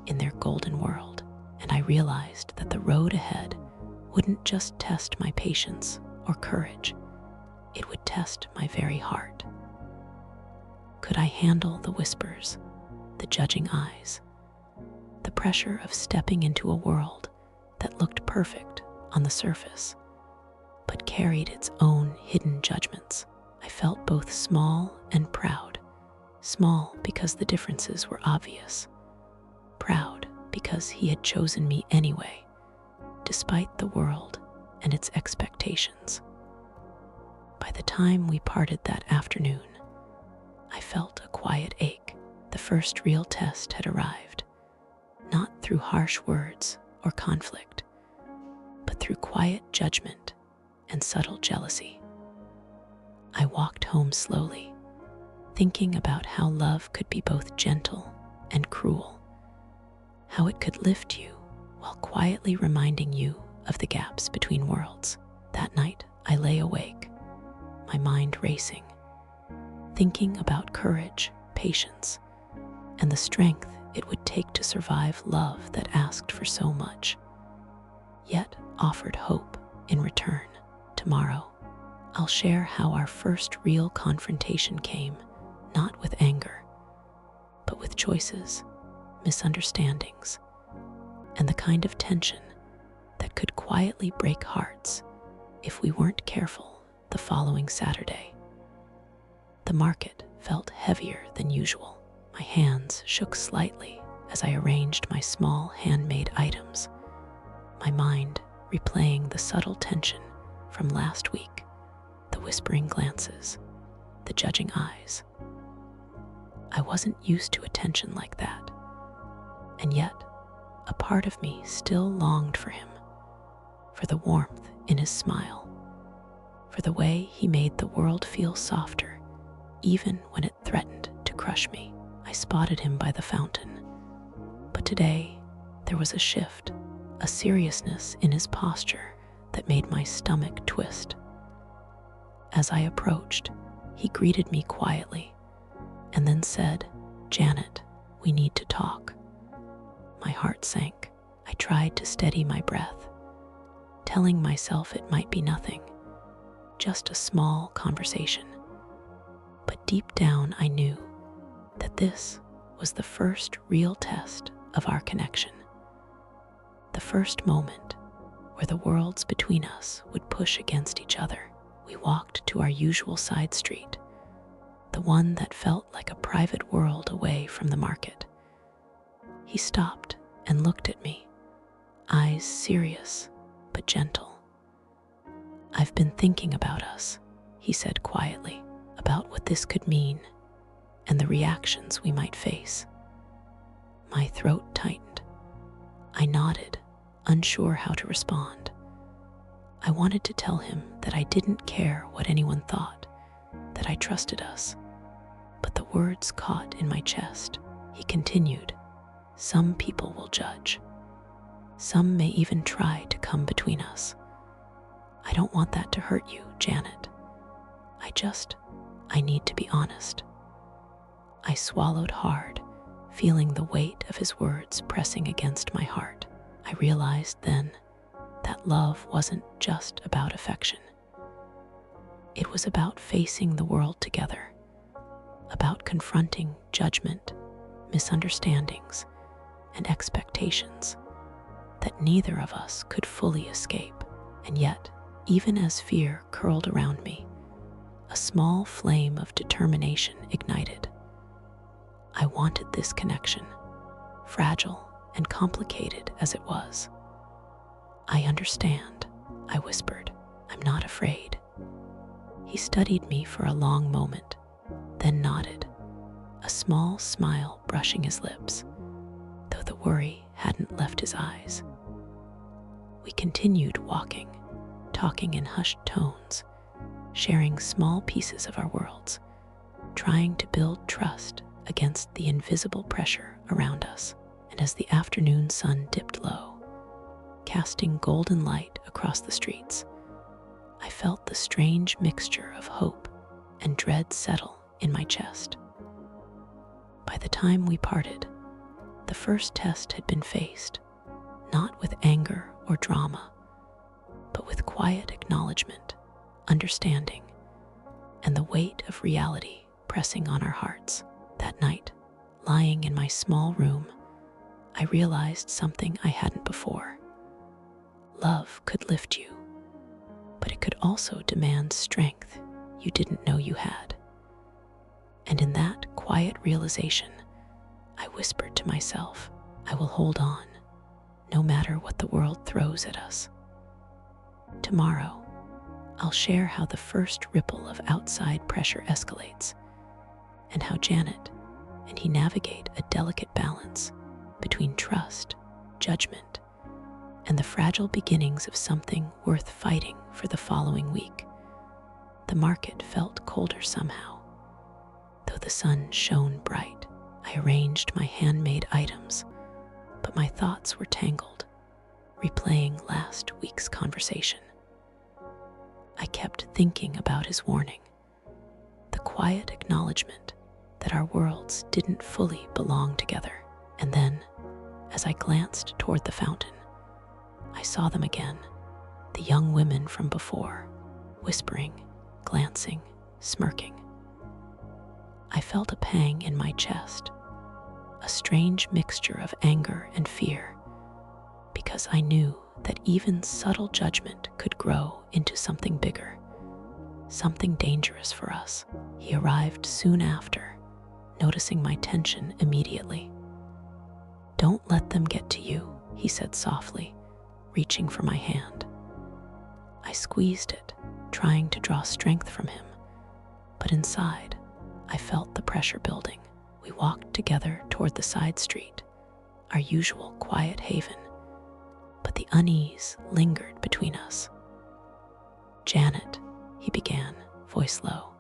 in their golden world. And I realized that the road ahead wouldn't just test my patience or courage, it would test my very heart. Could I handle the whispers, the judging eyes, the pressure of stepping into a world that looked perfect on the surface, but carried its own hidden judgments? I felt both small and proud. Small because the differences were obvious, proud because he had chosen me anyway, despite the world and its expectations. By the time we parted that afternoon, I felt a quiet ache. The first real test had arrived, not through harsh words or conflict, but through quiet judgment and subtle jealousy. I walked home slowly, thinking about how love could be both gentle and cruel, how it could lift you while quietly reminding you of the gaps between worlds. That night, I lay awake, my mind racing, thinking about courage, patience, and the strength it would take to survive love that asked for so much, yet offered hope in return. Tomorrow, I'll share how our first real confrontation came, not with anger, but with choices, misunderstandings, and the kind of tension that could quietly break hearts if we weren't careful. The following Saturday, the market felt heavier than usual. My hands shook slightly as I arranged my small handmade items, my mind replaying the subtle tension from last week, the whispering glances, the judging eyes. I wasn't used to attention like that, and yet a part of me still longed for him, for the warmth in his smile, for the way he made the world feel softer, even when it threatened to crush me. I spotted him by the fountain, but today there was a shift, a seriousness in his posture that made my stomach twist. As I approached, he greeted me quietly and then said, "Janet, we need to talk." My heart sank. I tried to steady my breath, telling myself it might be nothing, just a small conversation. But deep down I knew that this was the first real test of our connection. The first moment where the worlds between us would push against each other. We walked to our usual side street, the one that felt like a private world away from the market. He stopped and looked at me, eyes serious but gentle. "I've been thinking about us," he said quietly, "about what this could mean and the reactions we might face." My throat tightened. I nodded, unsure how to respond. I wanted to tell him that I didn't care what anyone thought, that I trusted us. But the words caught in my chest. He continued, "Some people will judge. Some may even try to come between us. I don't want that to hurt you, Janet. I need to be honest." I swallowed hard, feeling the weight of his words pressing against my heart. I realized then that love wasn't just about affection. It was about facing the world together, about confronting judgment, misunderstandings, and expectations that neither of us could fully escape. And yet, even as fear curled around me, a small flame of determination ignited. I wanted this connection, fragile and complicated as it was. "I understand," I whispered. "I'm not afraid." He studied me for a long moment, then nodded, a small smile brushing his lips, though the worry hadn't left his eyes. We continued walking, talking in hushed tones, sharing small pieces of our worlds, trying to build trust against the invisible pressure around us. And as the afternoon sun dipped low, casting golden light across the streets, I felt the strange mixture of hope and dread settle in my chest. By the time we parted, the first test had been faced, not with anger or drama, but with quiet acknowledgement, understanding, and the weight of reality pressing on our hearts. That night, lying in my small room, I realized something I hadn't before. Love could lift you, but it could also demand strength you didn't know you had. And in that quiet realization, I whispered to myself, "I will hold on, no matter what the world throws at us." Tomorrow, I'll share how the first ripple of outside pressure escalates, and how Janet and he navigate a delicate balance between trust, judgment, and the fragile beginnings of something worth fighting for. The following week, the market felt colder somehow, though the sun shone bright. I arranged my handmade items, but my thoughts were tangled, replaying last week's conversation. I kept thinking about his warning, the quiet acknowledgement that our worlds didn't fully belong together. And then, as I glanced toward the fountain, I saw them again, the young women from before, whispering, glancing, smirking. I felt a pang in my chest, a strange mixture of anger and fear, because I knew that even subtle judgment could grow into something bigger, something dangerous for us. He arrived soon after, noticing my tension immediately. "Don't let them get to you," he said softly, reaching for my hand. I squeezed it, trying to draw strength from him, but inside, I felt the pressure building. We walked together toward the side street, our usual quiet haven, but the unease lingered between us. "Janet," he began, voice low,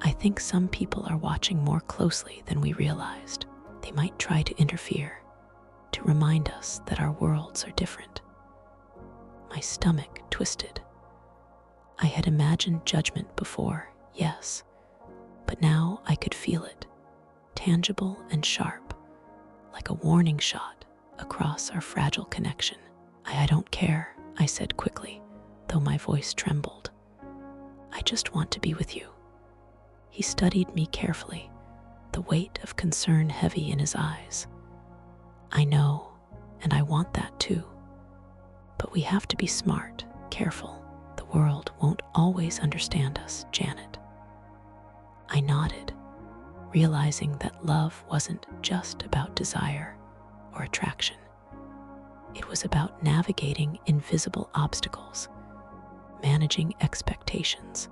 "I think some people are watching more closely than we realized. They might try to interfere, to remind us that our worlds are different." My stomach twisted. I had imagined judgment before, yes, but now I could feel it, tangible and sharp, like a warning shot across our fragile connection. I don't care," I said quickly, though my voice trembled. "I just want to be with you." He studied me carefully, the weight of concern heavy in his eyes. "I know, and I want that too. But we have to be smart, careful. The world won't always understand us, Janet." I nodded, realizing that love wasn't just about desire or attraction. It was about navigating invisible obstacles, managing expectations,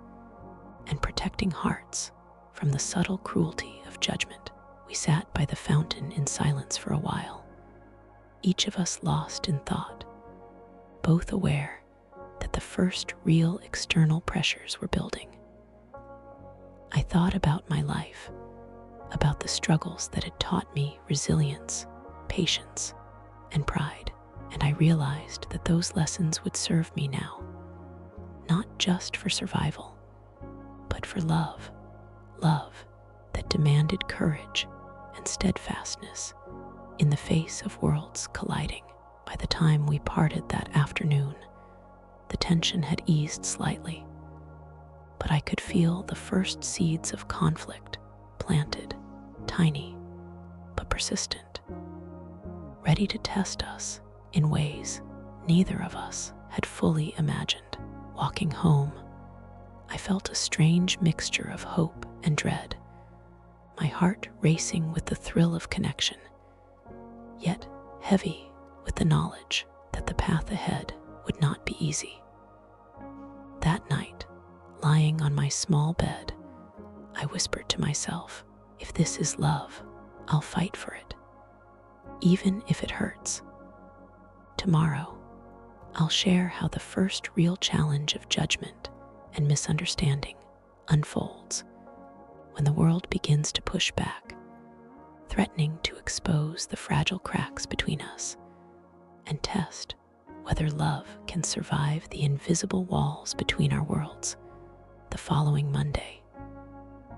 and protecting hearts from the subtle cruelty of judgment. We sat by the fountain in silence for a while, each of us lost in thought, both aware that the first real external pressures were building. I thought about my life, about the struggles that had taught me resilience, patience, and pride, and I realized that those lessons would serve me now, not just for survival, but for love that demanded courage and steadfastness in the face of worlds colliding. By the time we parted that afternoon, the tension had eased slightly, but I could feel the first seeds of conflict planted, tiny but persistent, ready to test us in ways neither of us had fully imagined. Walking home, I felt a strange mixture of hope and dread, my heart racing with the thrill of connection, yet heavy with the knowledge that the path ahead would not be easy. That night, lying on my small bed, I whispered to myself, "If this is love, I'll fight for it, even if it hurts." Tomorrow, I'll share how the first real challenge of judgment and misunderstanding unfolds when the world begins to push back, threatening to expose the fragile cracks between us and test whether love can survive the invisible walls between our worlds. The following Monday,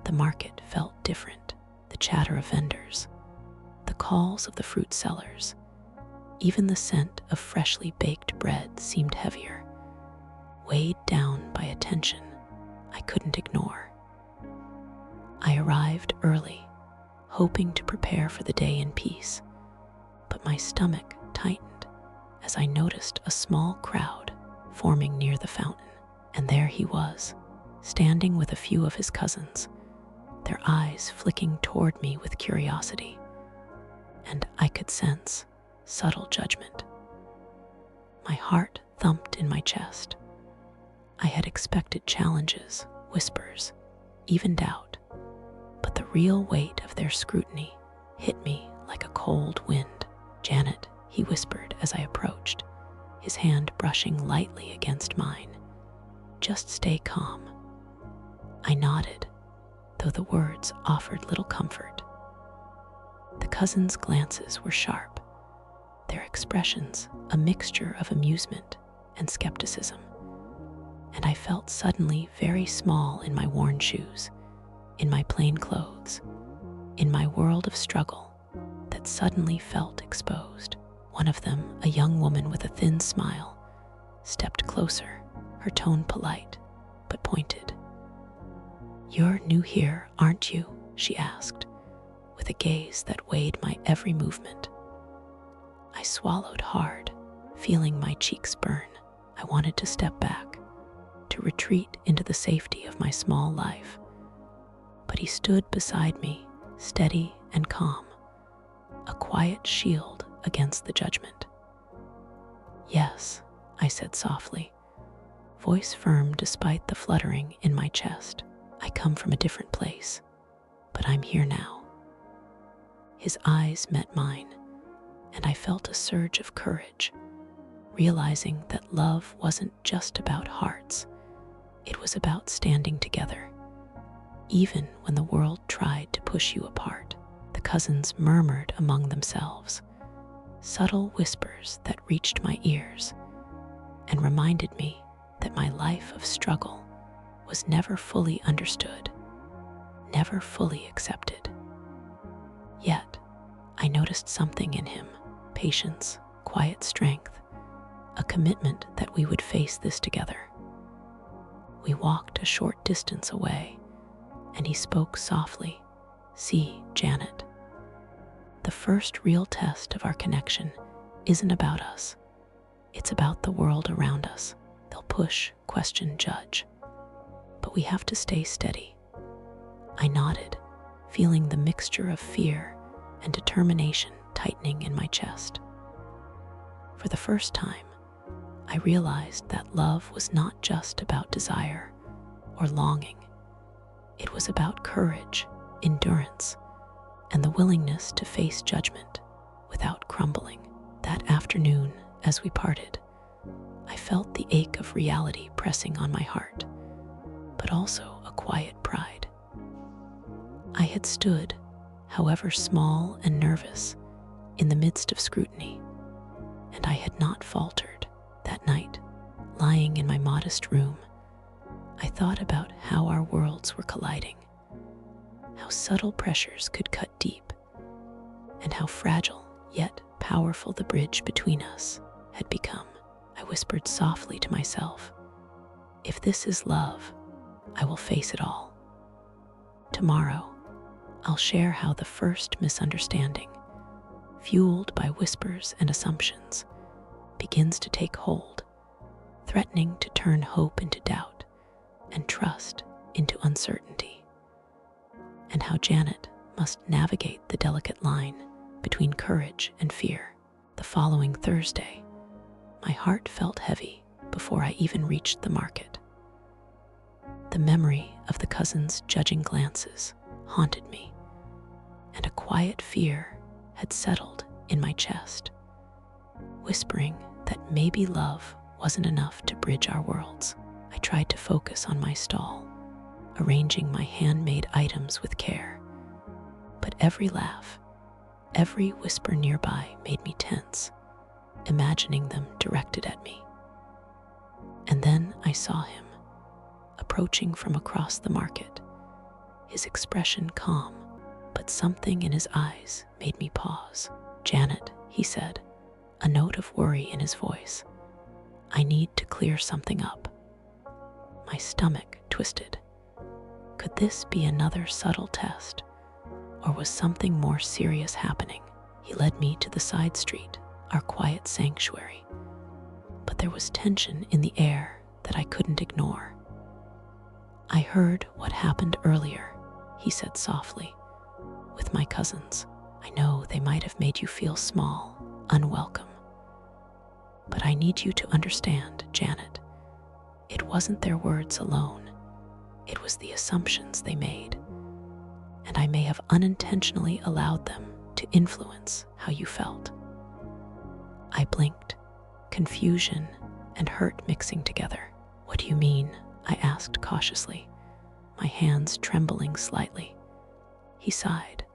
the market felt different. The chatter of vendors, the calls of the fruit sellers, even the scent of freshly baked bread seemed heavier, weighed down by a tension I couldn't ignore. I arrived early, hoping to prepare for the day in peace, but my stomach tightened as I noticed a small crowd forming near the fountain. And there he was, standing with a few of his cousins, their eyes flicking toward me with curiosity, and I could sense subtle judgment. My heart thumped in my chest. I had expected challenges, whispers, even doubt, but the real weight of their scrutiny hit me like a cold wind. "Janet," he whispered as I approached, his hand brushing lightly against mine. "Just stay calm." I nodded, though the words offered little comfort. The cousins' glances were sharp, their expressions a mixture of amusement and skepticism, and I felt suddenly very small in my worn shoes, in my plain clothes, in my world of struggle that suddenly felt exposed. One of them, a young woman with a thin smile, stepped closer, her tone polite but pointed. "You're new here, aren't you?" she asked, with a gaze that weighed my every movement. I swallowed hard, feeling my cheeks burn. I wanted to step back, to retreat into the safety of my small life, but he stood beside me, steady and calm, a quiet shield against the judgment. Yes, I said softly, voice firm despite the fluttering in my chest. I come from a different place, but I'm here now. His eyes met mine, and I felt a surge of courage, realizing that love wasn't just about hearts, it was about standing together. Even when the world tried to push you apart, the cousins murmured among themselves, subtle whispers that reached my ears and reminded me that my life of struggle was never fully understood, never fully accepted. Yet, I noticed something in him, patience, quiet strength, a commitment that we would face this together. We walked a short distance away, and he spoke softly, "See, Janet, the first real test of our connection isn't about us. It's about the world around us. They'll push, question, judge. But we have to stay steady." I nodded, feeling the mixture of fear and determination tightening in my chest. For the first time, I realized that love was not just about desire or longing. It was about courage, endurance, and the willingness to face judgment without crumbling. That afternoon, as we parted, I felt the ache of reality pressing on my heart, but also a quiet pride. I had stood, however small and nervous, in the midst of scrutiny, and I had not faltered. That night, lying in my modest room, I thought about how our worlds were colliding, how subtle pressures could cut deep, and how fragile yet powerful the bridge between us had become. I whispered softly to myself, "If this is love, I will face it all." Tomorrow, I'll share how the first misunderstanding, fueled by whispers and assumptions, begins to take hold, threatening to turn hope into doubt and trust into uncertainty, and how Janet must navigate the delicate line between courage and fear. The following Thursday, my heart felt heavy before I even reached the market. The memory of the cousins' judging glances haunted me, and a quiet fear had settled in my chest, whispering that maybe love wasn't enough to bridge our worlds. I tried to focus on my stall, arranging my handmade items with care, but every laugh, every whisper nearby made me tense, imagining them directed at me. And then I saw him, approaching from across the market, his expression calm, but something in his eyes made me pause. "Janet," he said, a note of worry in his voice, "I need to clear something up." My stomach twisted. Could this be another subtle test, or was something more serious happening? He led me to the side street, our quiet sanctuary, but there was tension in the air that I couldn't ignore. "I heard what happened earlier," he said softly, "with my cousins. I know they might have made you feel small, unwelcome. But I need you to understand, Janet, it wasn't their words alone. It was the assumptions they made, and I may have unintentionally allowed them to influence how you felt." I blinked, confusion and hurt mixing together. "What do you mean?" I asked cautiously, my hands trembling slightly. He sighed,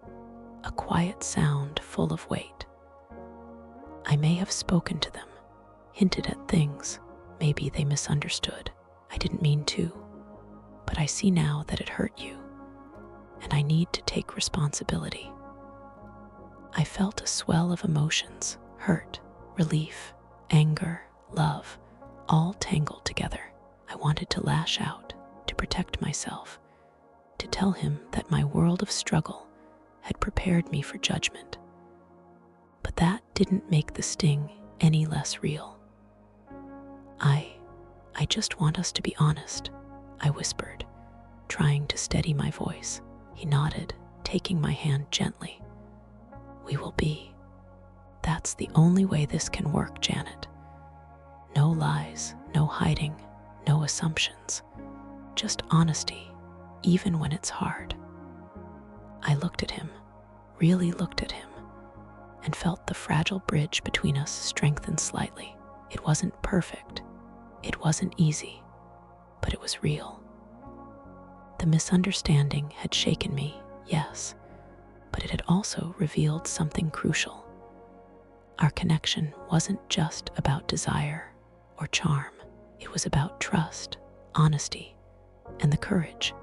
a quiet sound full of weight. "I may have spoken to them, hinted at things maybe they misunderstood. I didn't mean to, but I see now that it hurt you, and I need to take responsibility." I felt a swell of emotions, hurt, relief, anger, love, all tangled together. I wanted to lash out, to protect myself, to tell him that my world of struggle had prepared me for judgment. But that didn't make the sting any less real. I just want us to be honest," I whispered, trying to steady my voice. He nodded, taking my hand gently. "We will be. That's the only way this can work, Janet. No lies, no hiding, no assumptions. Just honesty, even when it's hard. I looked at him, really looked at him, and felt the fragile bridge between us strengthen slightly. It wasn't perfect, it wasn't easy, but it was real. The misunderstanding had shaken me, yes, but it had also revealed something crucial. Our connection wasn't just about desire or charm. It was about trust, honesty, and the courage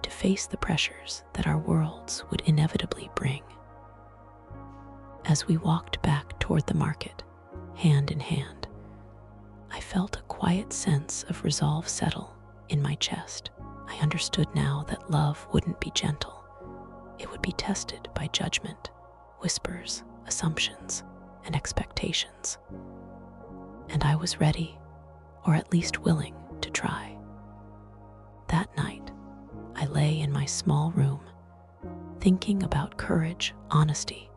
to face the pressures that our worlds would inevitably bring. As we walked back toward the market, hand in hand, I felt a quiet sense of resolve settle in my chest. I understood now that love wouldn't be gentle. It would be tested by judgment, whispers, assumptions, and expectations. And I was ready, or at least willing, to try. That night, I lay in my small room, thinking about courage, honesty,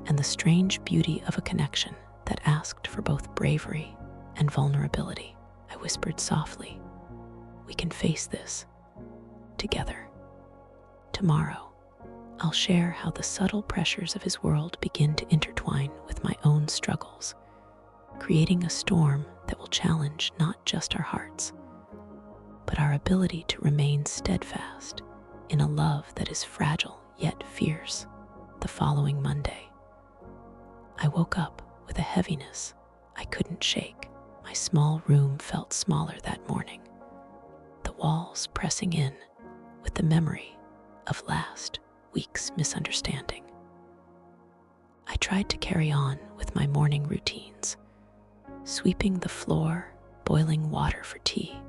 and the strange beauty of a connection that asked for both bravery and vulnerability. I whispered softly, "We can face this together." Tomorrow, I'll share how the subtle pressures of his world begin to intertwine with my own struggles, creating a storm that will challenge not just our hearts, but our ability to remain steadfast in a love that is fragile yet fierce. The following Monday, I woke up with a heaviness I couldn't shake. My small room felt smaller that morning, the walls pressing in with the memory of last week's misunderstanding. I tried to carry on with my morning routines, sweeping the floor, boiling water for tea,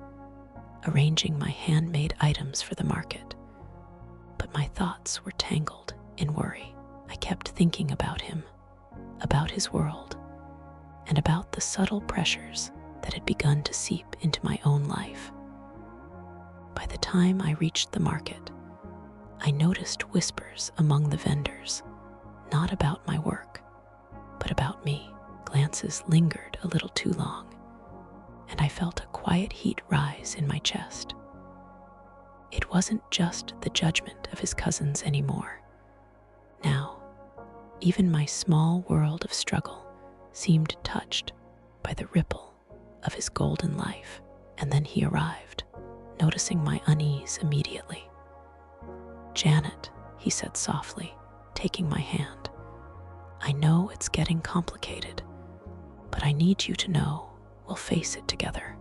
arranging my handmade items for the market. But my thoughts were tangled in worry. I kept thinking about him, about his world, and about the subtle pressures that had begun to seep into my own life. By the time I reached the market, I noticed whispers among the vendors, not about my work, but about me. Glances lingered a little too long, and I felt a quiet heat rise in my chest. It wasn't just the judgment of his cousins anymore. Now, even my small world of struggle seemed touched by the ripple of his golden life. And then he arrived, noticing my unease immediately. "Janet," he said softly, taking my hand, "I know it's getting complicated, but I need you to know we'll face it together."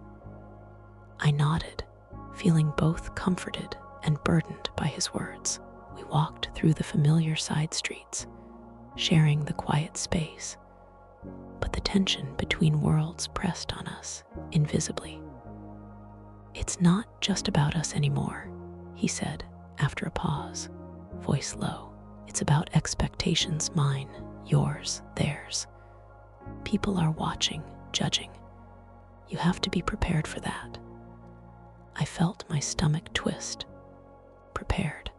I nodded, feeling both comforted and burdened by his words. We walked through the familiar side streets, sharing the quiet space, but the tension between worlds pressed on us invisibly. "It's not just about us anymore," he said after a pause, voice low. "It's about expectations, mine, yours, theirs. People are watching, judging. You have to be prepared for that." I felt my stomach twist. Prepared?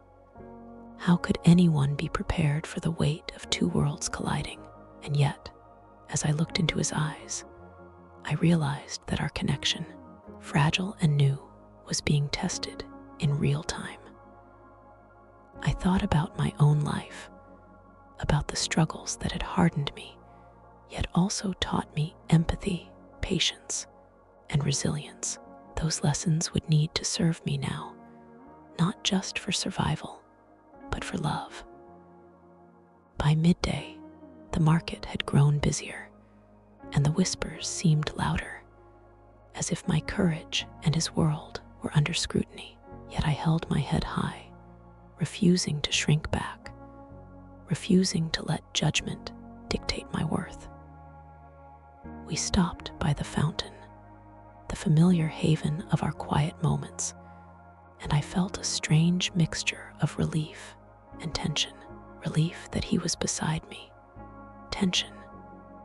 How could anyone be prepared for the weight of two worlds colliding? And yet, as I looked into his eyes, I realized that our connection, fragile and new, was being tested in real time. I thought about my own life, about the struggles that had hardened me, yet also taught me empathy, patience, and resilience. Those lessons would need to serve me now, not just for survival, but for love. By midday, the market had grown busier, and the whispers seemed louder, as if my courage and his world were under scrutiny. Yet I held my head high, refusing to shrink back, refusing to let judgment dictate my worth. We stopped by the fountain, the familiar haven of our quiet moments, and I felt a strange mixture of relief and tension. Relief that he was beside me, tension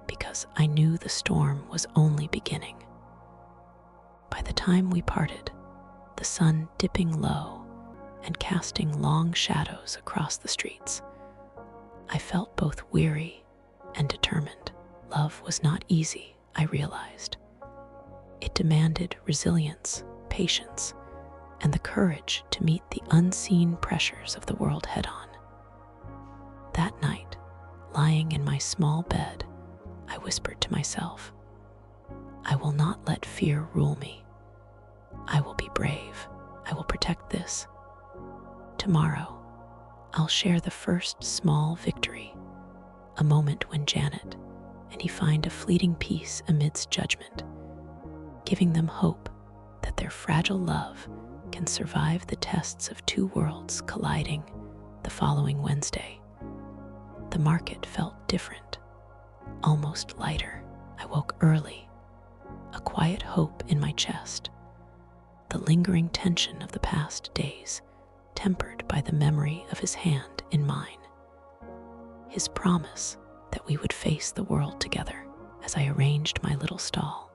because I knew the storm was only beginning. By the time we parted, the sun dipping low and casting long shadows across the streets, I felt both weary and determined. Love was not easy, I realized, It demanded resilience, patience, and the courage to meet the unseen pressures of the world head-on. That night, lying in my small bed, I whispered to myself, "I will not let fear rule me. I will be brave. I will protect this. Tomorrow, I'll share the first small victory, a moment when Janet and he find a fleeting peace amidst judgment, giving them hope that their fragile love can survive the tests of two worlds colliding." The following Wednesday, the market felt different, almost lighter. I woke early, a quiet hope in my chest, the lingering tension of the past days tempered by the memory of his hand in mine, his promise that we would face the world together. As I arranged my little stall,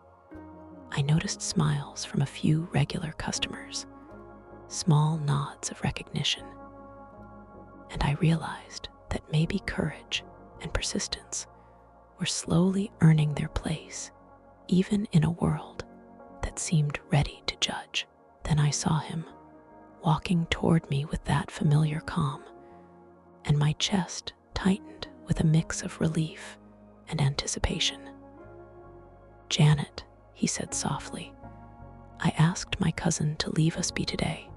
I noticed smiles from a few regular customers, small nods of recognition, and I realized that maybe courage and persistence were slowly earning their place, even in a world that seemed ready to judge. Then I saw him, walking toward me with that familiar calm, and my chest tightened with a mix of relief and anticipation. "Janet," he said softly, "I asked my cousin to leave us be today.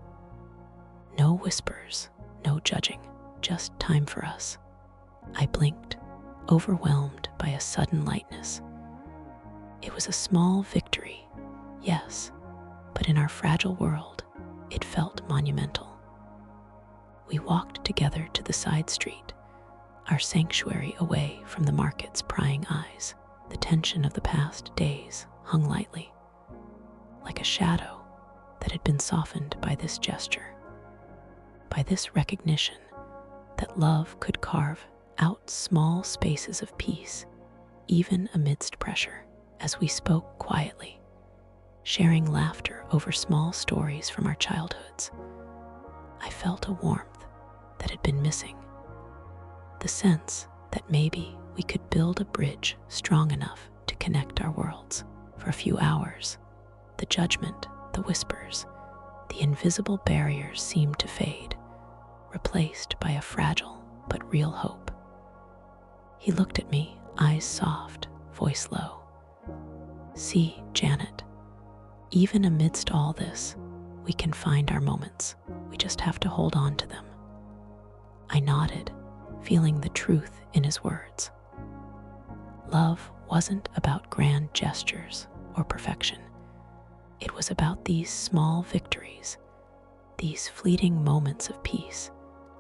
No whispers, no judging, just time for us." I blinked, overwhelmed by a sudden lightness. It was a small victory, yes, but in our fragile world, it felt monumental. We walked together to the side street, our sanctuary away from the market's prying eyes. The tension of the past days hung lightly, like a shadow that had been softened by this gesture, by this recognition that love could carve out small spaces of peace, even amidst pressure. As we spoke quietly, sharing laughter over small stories from our childhoods, I felt a warmth that had been missing, the sense that maybe we could build a bridge strong enough to connect our worlds. For a few hours, the judgment, the whispers, the invisible barriers seemed to fade, replaced by a fragile but real hope. He looked at me, eyes soft, voice low. "See, Janet, even amidst all this, we can find our moments. We just have to hold on to them." I nodded, feeling the truth in his words. Love wasn't about grand gestures or perfection. It was about these small victories, these fleeting moments of peace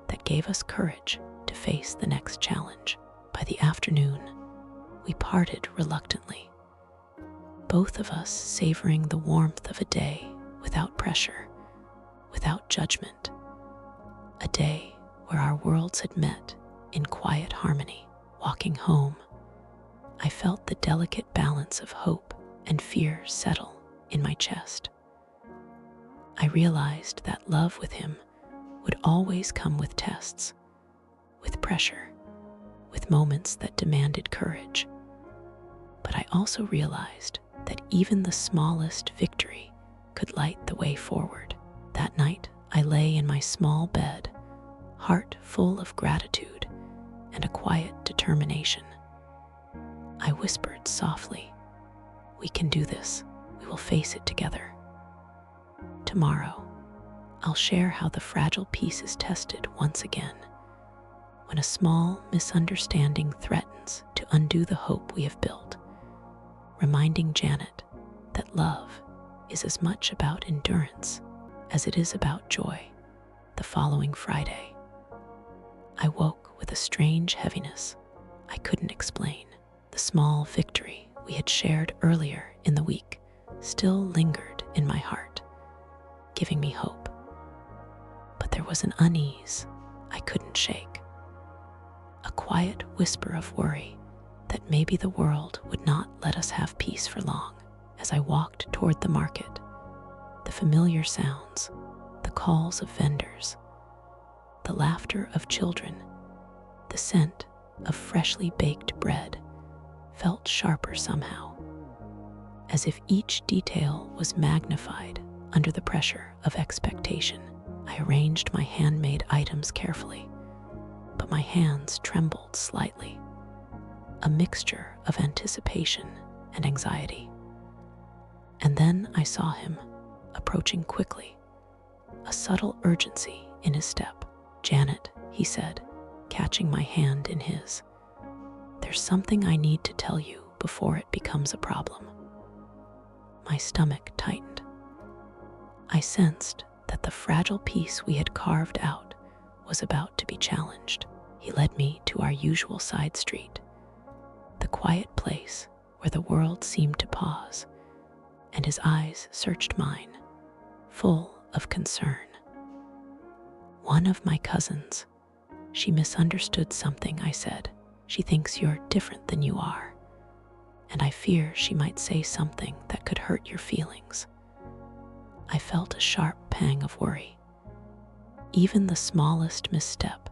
that gave us courage to face the next challenge. By the afternoon, we parted reluctantly, both of us savoring the warmth of a day without pressure, without judgment, a day where our worlds had met in quiet harmony. Walking home, I felt the delicate balance of hope and fear settle in my chest. I realized that love with him would always come with tests, with pressure, with moments that demanded courage. But I also realized that even the smallest victory could light the way forward. That night, I lay in my small bed, heart full of gratitude and a quiet determination. I whispered softly, "We can do this. We will face it together." Tomorrow, I'll share how the fragile peace is tested once again, when a small misunderstanding threatens to undo the hope we have built, reminding Janet that love is as much about endurance as it is about joy. The following Friday, I woke with a strange heaviness I couldn't explain. The small victory we had shared earlier in the week still lingered in my heart, giving me hope. But there was an unease I couldn't shake, a quiet whisper of worry that maybe the world would not let us have peace for long. As I walked toward the market, the familiar sounds, the calls of vendors, the laughter of children, the scent of freshly baked bread felt sharper somehow. as if each detail was magnified under the pressure of expectation. I arranged my handmade items carefully, but my hands trembled slightly, a mixture of anticipation and anxiety. And then I saw him approaching quickly, a subtle urgency in his step. "Janet," he said, catching my hand in his, "there's something I need to tell you before it becomes a problem." My stomach tightened. I sensed that the fragile peace we had carved out was about to be challenged. He led me to our usual side street, the quiet place where the world seemed to pause, and his eyes searched mine, full of concern. "One of my cousins. She misunderstood something I said. She thinks you're different than you are, and I fear she might say something that could hurt your feelings." I felt a sharp pang of worry. Even the smallest misstep,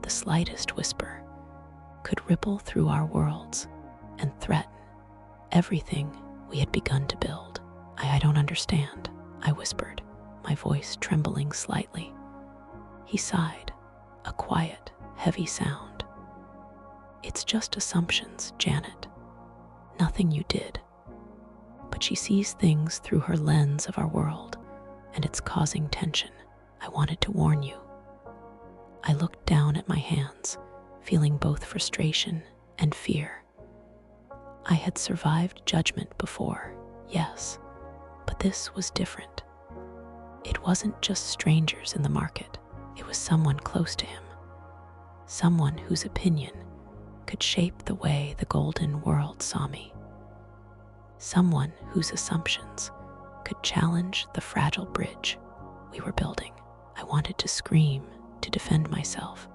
the slightest whisper, could ripple through our worlds and threaten everything we had begun to build. I don't understand," I whispered, my voice trembling slightly. He sighed, a quiet, heavy sound. "It's just assumptions, Janet. Nothing you did. But she sees things through her lens of our world, and it's causing tension. I wanted to warn you." I looked down at my hands, feeling both frustration and fear. I had survived judgment before, yes, but this was different. It wasn't just strangers in the market. It was someone close to him, someone whose opinion could shape the way the golden world saw me, someone whose assumptions could challenge the fragile bridge we were building. I wanted to scream, to defend myself,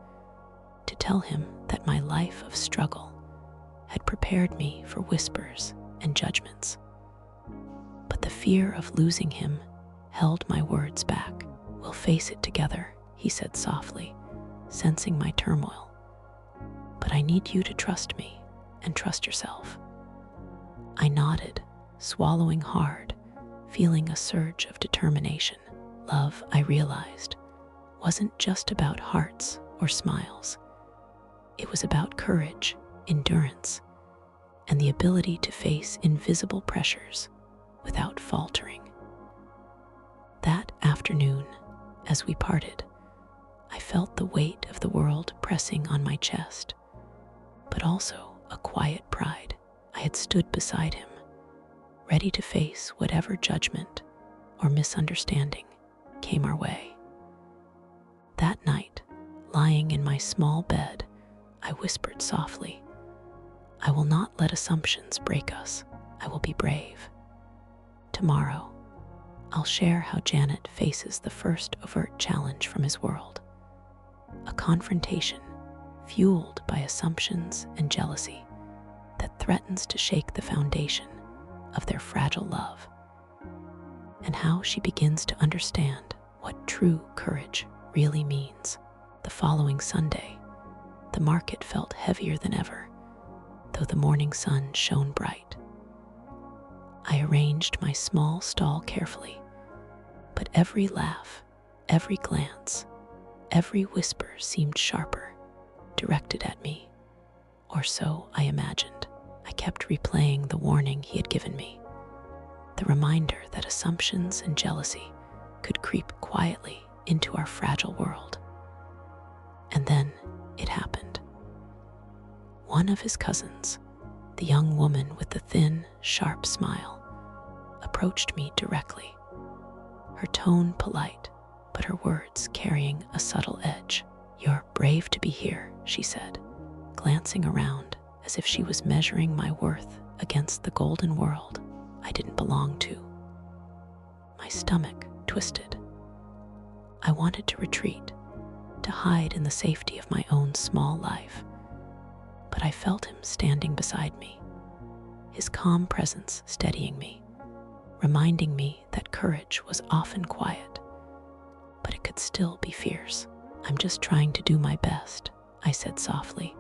to tell him that my life of struggle had prepared me for whispers and judgments. But the fear of losing him held my words back. "We'll face it together," he said softly, sensing my turmoil. "But I need you to trust me and trust yourself." I nodded, swallowing hard, feeling a surge of determination. Love, I realized, wasn't just about hearts or smiles. It was about courage, endurance, and the ability to face invisible pressures without faltering. That afternoon, as we parted, I felt the weight of the world pressing on my chest, but also a quiet pride. I had stood beside him, ready to face whatever judgment or misunderstanding came our way. That night, lying in my small bed, I whispered softly, "I will not let assumptions break us. I will be brave." Tomorrow, I'll share how Janet faces the first overt challenge from his world, a confrontation fueled by assumptions and jealousy that threatens to shake the foundation of their fragile love, and how she begins to understand what true courage really means. The following Sunday, the market felt heavier than ever, though the morning sun shone bright. I arranged my small stall carefully, but every laugh, every glance, every whisper seemed sharper, directed at me, or so I imagined. I kept replaying the warning he had given me, the reminder that assumptions and jealousy could creep quietly into our fragile world. And then it happened. One of his cousins, the young woman with the thin, sharp smile, approached me directly, her tone polite, but her words carrying a subtle edge. "You're brave to be here," she said, glancing around as if she was measuring my worth against the golden world I didn't belong to. My stomach twisted. I wanted to retreat, to hide in the safety of my own small life, but I felt him standing beside me, his calm presence steadying me, reminding me that courage was often quiet, but it could still be fierce. "I'm just trying to do my best," I said softly,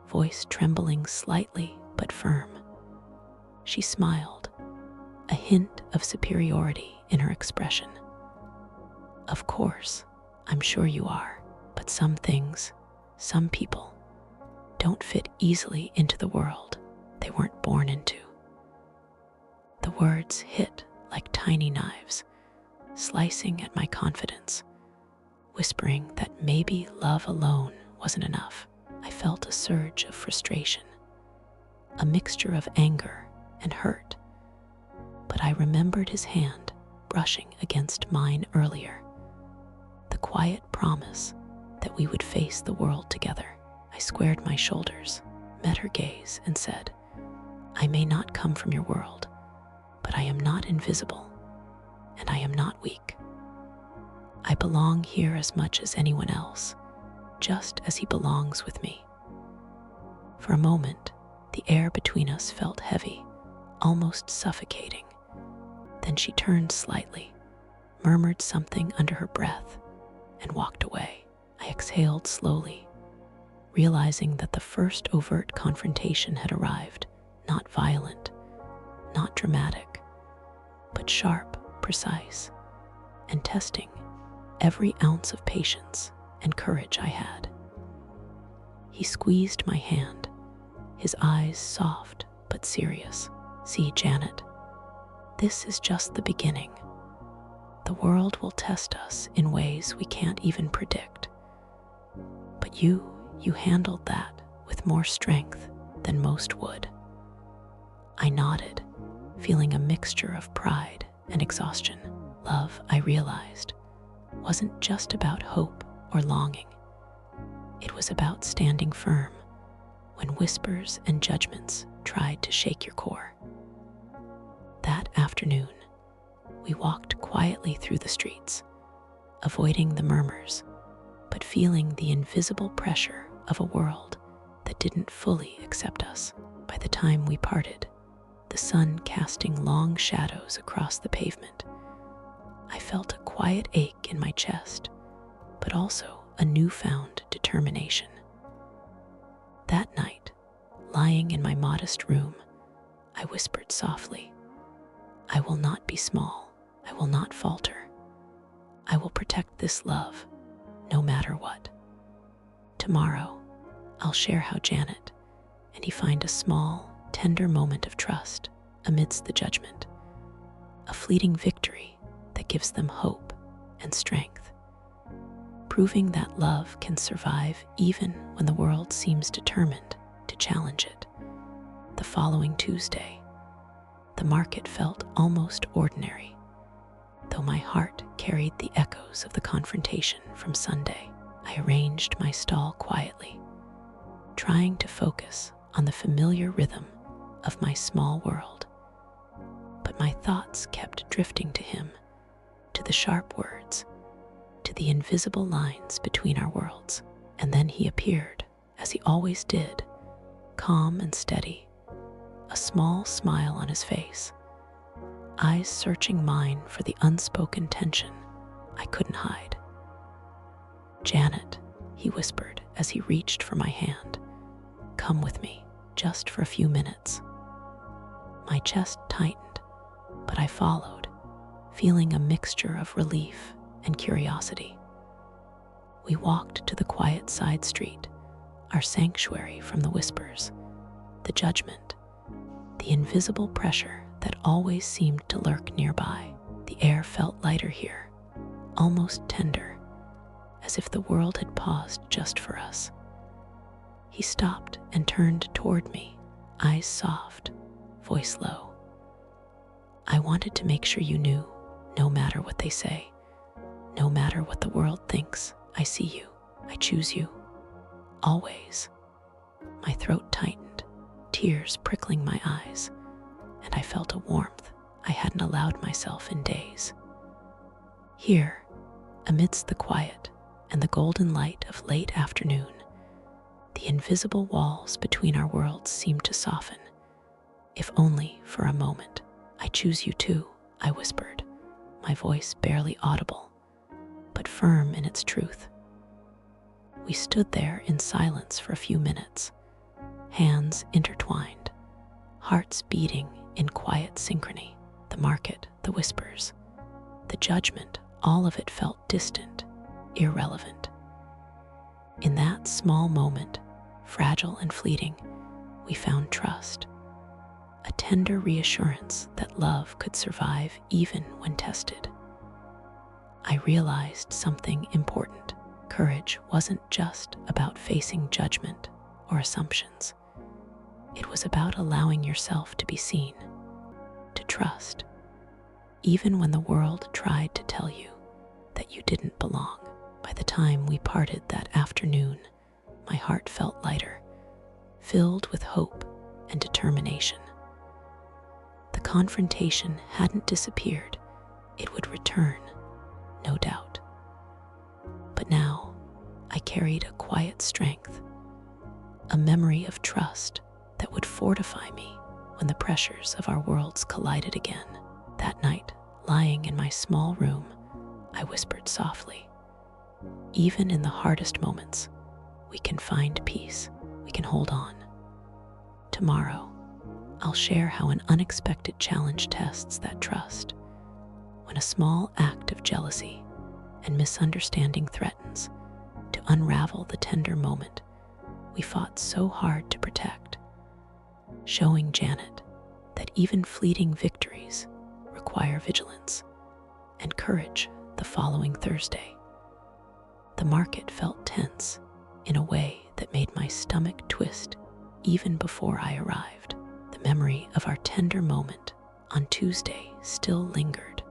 voice trembling slightly but firm. She smiled, a hint of superiority in her expression. Of course, I'm sure you are, but some things, some people, don't fit easily into the world they weren't born into. The words hit like tiny knives, slicing at my confidence, whispering that maybe love alone wasn't enough. I felt a surge of frustration, a mixture of anger and hurt, but I remembered his hand brushing against mine earlier, the quiet promise that we would face the world together. I squared my shoulders, met her gaze, and said, I may not come from your world, but I am not invisible, and I am not weak. I belong here as much as anyone else, just as he belongs with me. For a moment, the air between us felt heavy, almost suffocating. Then she turned slightly, murmured something under her breath, and walked away. I exhaled slowly, realizing that the first overt confrontation had arrived, not violent, not dramatic, but sharp, precise, and testing every ounce of patience and courage I had. He squeezed my hand, his eyes soft but serious. See, Janet, this is just the beginning. The world will test us in ways we can't even predict. But you handled that with more strength than most would. I nodded, feeling a mixture of pride and exhaustion. Love, I realized, wasn't just about hope or longing. It was about standing firm when whispers and judgments tried to shake your core. That afternoon, we walked quietly through the streets, avoiding the murmurs, but feeling the invisible pressure of a world that didn't fully accept us. By the time we parted, the sun casting long shadows across the pavement, I felt a quiet ache in my chest, but also a newfound determination. That night, lying in my modest room, I whispered softly, I will not be small, I will not falter. I will protect this love, no matter what. Tomorrow, I'll share how Janet and he find a small, tender moment of trust amidst the judgment, a fleeting victory that gives them hope and strength, proving that love can survive even when the world seems determined to challenge it. The following Tuesday, the market felt almost ordinary, though my heart carried the echoes of the confrontation from Sunday. I arranged my stall quietly, trying to focus on the familiar rhythm of my small world. But my thoughts kept drifting to him, to the sharp words, to the invisible lines between our worlds. And then he appeared, as he always did, calm and steady, a small smile on his face, eyes searching mine for the unspoken tension I couldn't hide. Janet, he whispered as he reached for my hand, come with me, just for a few minutes. My chest tightened, but I followed, feeling a mixture of relief and curiosity. We walked to the quiet side street, our sanctuary from the whispers, the judgment, the invisible pressure that always seemed to lurk nearby. The air felt lighter here, almost tender, as if the world had paused just for us. He stopped and turned toward me, eyes soft, voice low. I wanted to make sure you knew, no matter what they say, no matter what the world thinks, I see you, I choose you, always. My throat tightened, tears prickling my eyes, and I felt a warmth I hadn't allowed myself in days. Here, amidst the quiet and the golden light of late afternoon, the invisible walls between our worlds seemed to soften, if only for a moment. I choose you too, I whispered, my voice barely audible, but firm in its truth. We stood there in silence for a few minutes, hands intertwined, hearts beating in quiet synchrony. The market, the whispers, the judgment, all of it felt distant, irrelevant. In that small moment, fragile and fleeting, we found trust, a tender reassurance that love could survive even when tested. I realized something important. Courage wasn't just about facing judgment or assumptions. It was about allowing yourself to be seen, to trust, even when the world tried to tell you that you didn't belong. By the time we parted that afternoon, my heart felt lighter, filled with hope and determination. The confrontation hadn't disappeared. It would return, no doubt. But now, I carried a quiet strength, a memory of trust that would fortify me when the pressures of our worlds collided again. That night, lying in my small room, I whispered softly, "Even in the hardest moments, we can find peace, we can hold on." Tomorrow, I'll share how an unexpected challenge tests that trust. When a small act of jealousy and misunderstanding threatens to unravel the tender moment we fought so hard to protect, showing Janet that even fleeting victories require vigilance and courage. The following Thursday, the market felt tense in a way that made my stomach twist even before I arrived. The memory of our tender moment on Tuesday still lingered,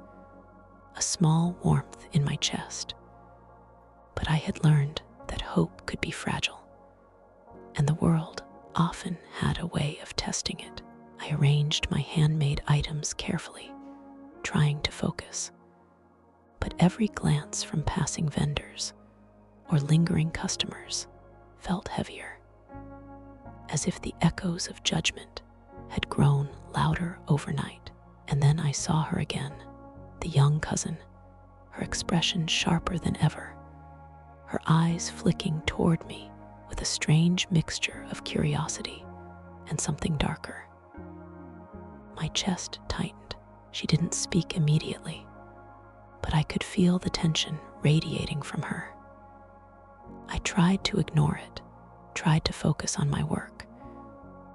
a small warmth in my chest. But I had learned that hope could be fragile, and the world often had a way of testing it. I arranged my handmade items carefully, trying to focus. But every glance from passing vendors or lingering customers felt heavier, as if the echoes of judgment had grown louder overnight. And then I saw her again, the young cousin, her expression sharper than ever, her eyes flicking toward me with a strange mixture of curiosity and something darker. My chest tightened. She didn't speak immediately, but I could feel the tension radiating from her. I tried to ignore it, tried to focus on my work,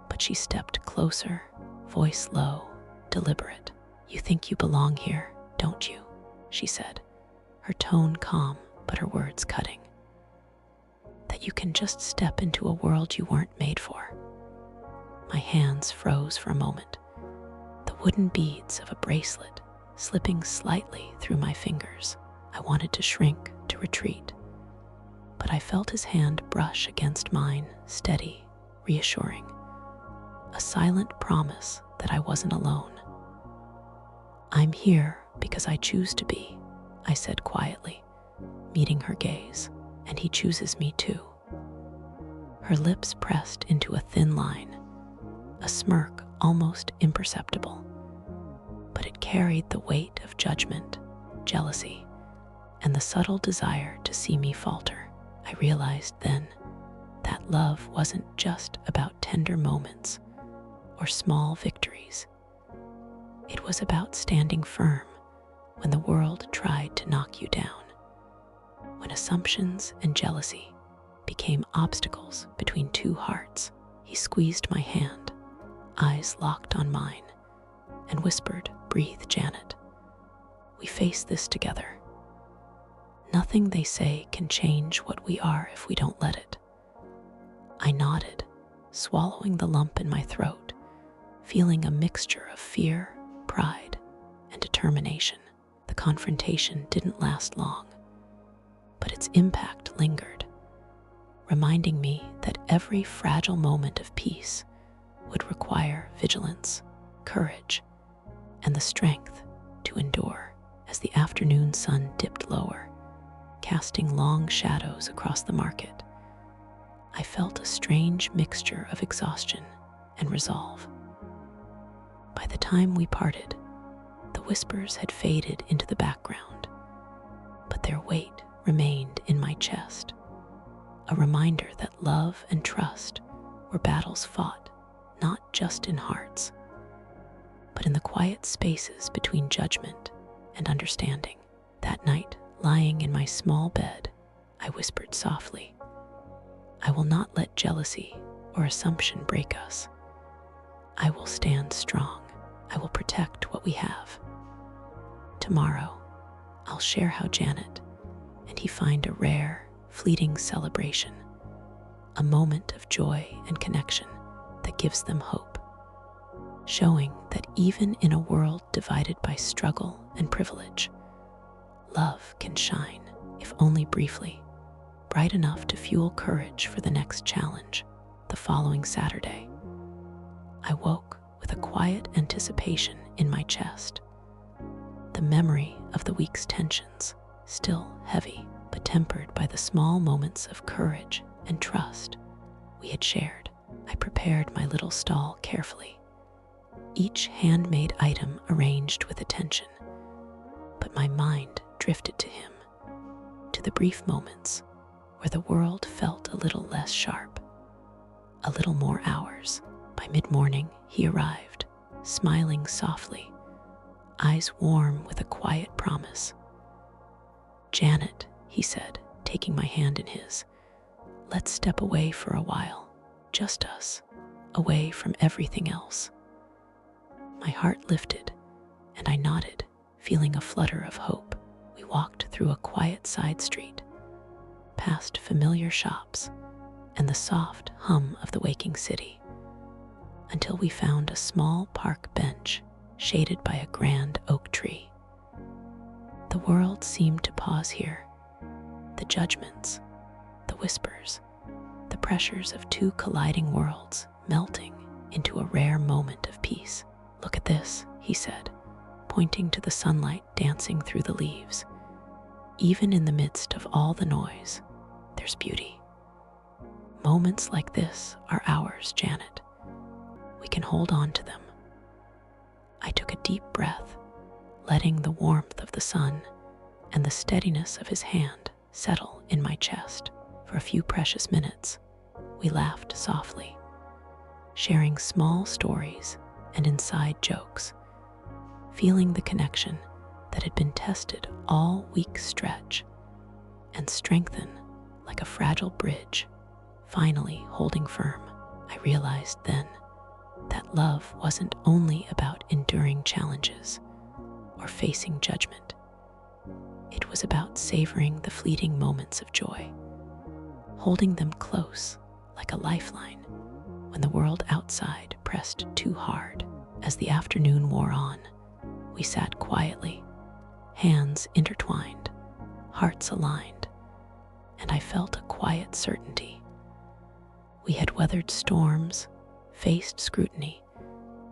but she stepped closer, voice low, deliberate. "You think you belong here, don't you?" she said, her tone calm but her words cutting. "That you can just step into a world you weren't made for." My hands froze for a moment, the wooden beads of a bracelet slipping slightly through my fingers. I wanted to shrink, to retreat, but I felt his hand brush against mine, steady, reassuring, a silent promise that I wasn't alone. "I'm here because I choose to be," I said quietly, meeting her gaze, "and he chooses me too." Her lips pressed into a thin line, a smirk almost imperceptible, but it carried the weight of judgment, jealousy, and the subtle desire to see me falter. I realized then that love wasn't just about tender moments or small victories. It was about standing firm when the world tried to knock you down, when assumptions and jealousy became obstacles between two hearts. He squeezed my hand, eyes locked on mine, and whispered, "Breathe, Janet. We face this together. Nothing they say can change what we are if we don't let it." I nodded, swallowing the lump in my throat, feeling a mixture of fear, pride, and determination. The confrontation didn't last long, but its impact lingered, reminding me that every fragile moment of peace would require vigilance, courage, and the strength to endure. As the afternoon sun dipped lower, casting long shadows across the market, I felt a strange mixture of exhaustion and resolve. By the time we parted, the whispers had faded into the background, but their weight remained in my chest, a reminder that love and trust were battles fought not just in hearts, but in the quiet spaces between judgment and understanding. That night, lying in my small bed, I whispered softly, "I will not let jealousy or assumption break us. I will stand strong. I will protect what we have. Tomorrow, I'll share how Janet and he find a rare, fleeting celebration, a moment of joy and connection that gives them hope, showing that even in a world divided by struggle and privilege, love can shine, if only briefly, bright enough to fuel courage for the next challenge." The following Saturday, I woke with a quiet anticipation in my chest. The memory of the week's tensions, still heavy, but tempered by the small moments of courage and trust we had shared. I prepared my little stall carefully, each handmade item arranged with attention, but my mind drifted to him, to the brief moments where the world felt a little less sharp, a little more ours. By mid-morning, he arrived, smiling softly, eyes warm with a quiet promise. "Janet," he said, taking my hand in his, "let's step away for a while, just us, away from everything else." My heart lifted, and I nodded, feeling a flutter of hope. We walked through a quiet side street, past familiar shops and the soft hum of the waking city, until we found a small park bench shaded by a grand oak tree. The world seemed to pause here. The judgments, the whispers, the pressures of two colliding worlds melting into a rare moment of peace. "Look at this," he said, pointing to the sunlight dancing through the leaves. "Even in the midst of all the noise, there's beauty. Moments like this are ours, Janet. We can hold on to them." I took a deep breath, letting the warmth of the sun and the steadiness of his hand settle in my chest. For a few precious minutes, we laughed softly, sharing small stories and inside jokes, feeling the connection that had been tested all week's stretch and strengthen like a fragile bridge, finally holding firm. I realized then that love wasn't only about enduring challenges or facing judgment. It was about savoring the fleeting moments of joy, holding them close like a lifeline when the world outside pressed too hard. As the afternoon wore on, we sat quietly, hands intertwined, hearts aligned, and I felt a quiet certainty. We had weathered storms, faced scrutiny,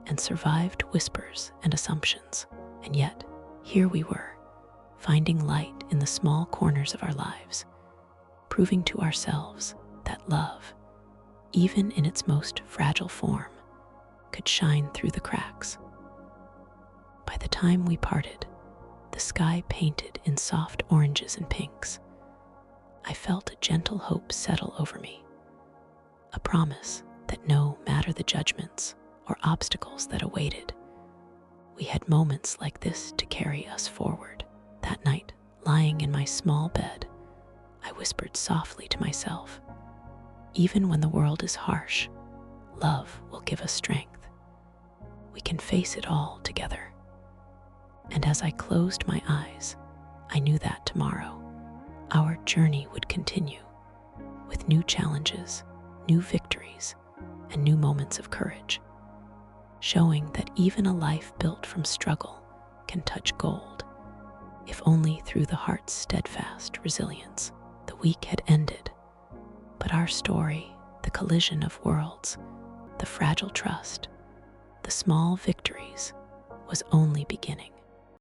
and survived whispers and assumptions, and yet here we were, finding light in the small corners of our lives, proving to ourselves that love, even in its most fragile form, could shine through the cracks. By the time we parted, the sky painted in soft oranges and pinks. I felt a gentle hope settle over me, a promise that no matter the judgments or obstacles that awaited, we had moments like this to carry us forward. That night, lying in my small bed, I whispered softly to myself, "Even when the world is harsh, love will give us strength. We can face it all together." And as I closed my eyes, I knew that tomorrow, our journey would continue, with new challenges, new victories, and new moments of courage, showing that even a life built from struggle can touch gold, if only through the heart's steadfast resilience. The week had ended, but our story, the collision of worlds, the fragile trust, the small victories, was only beginning.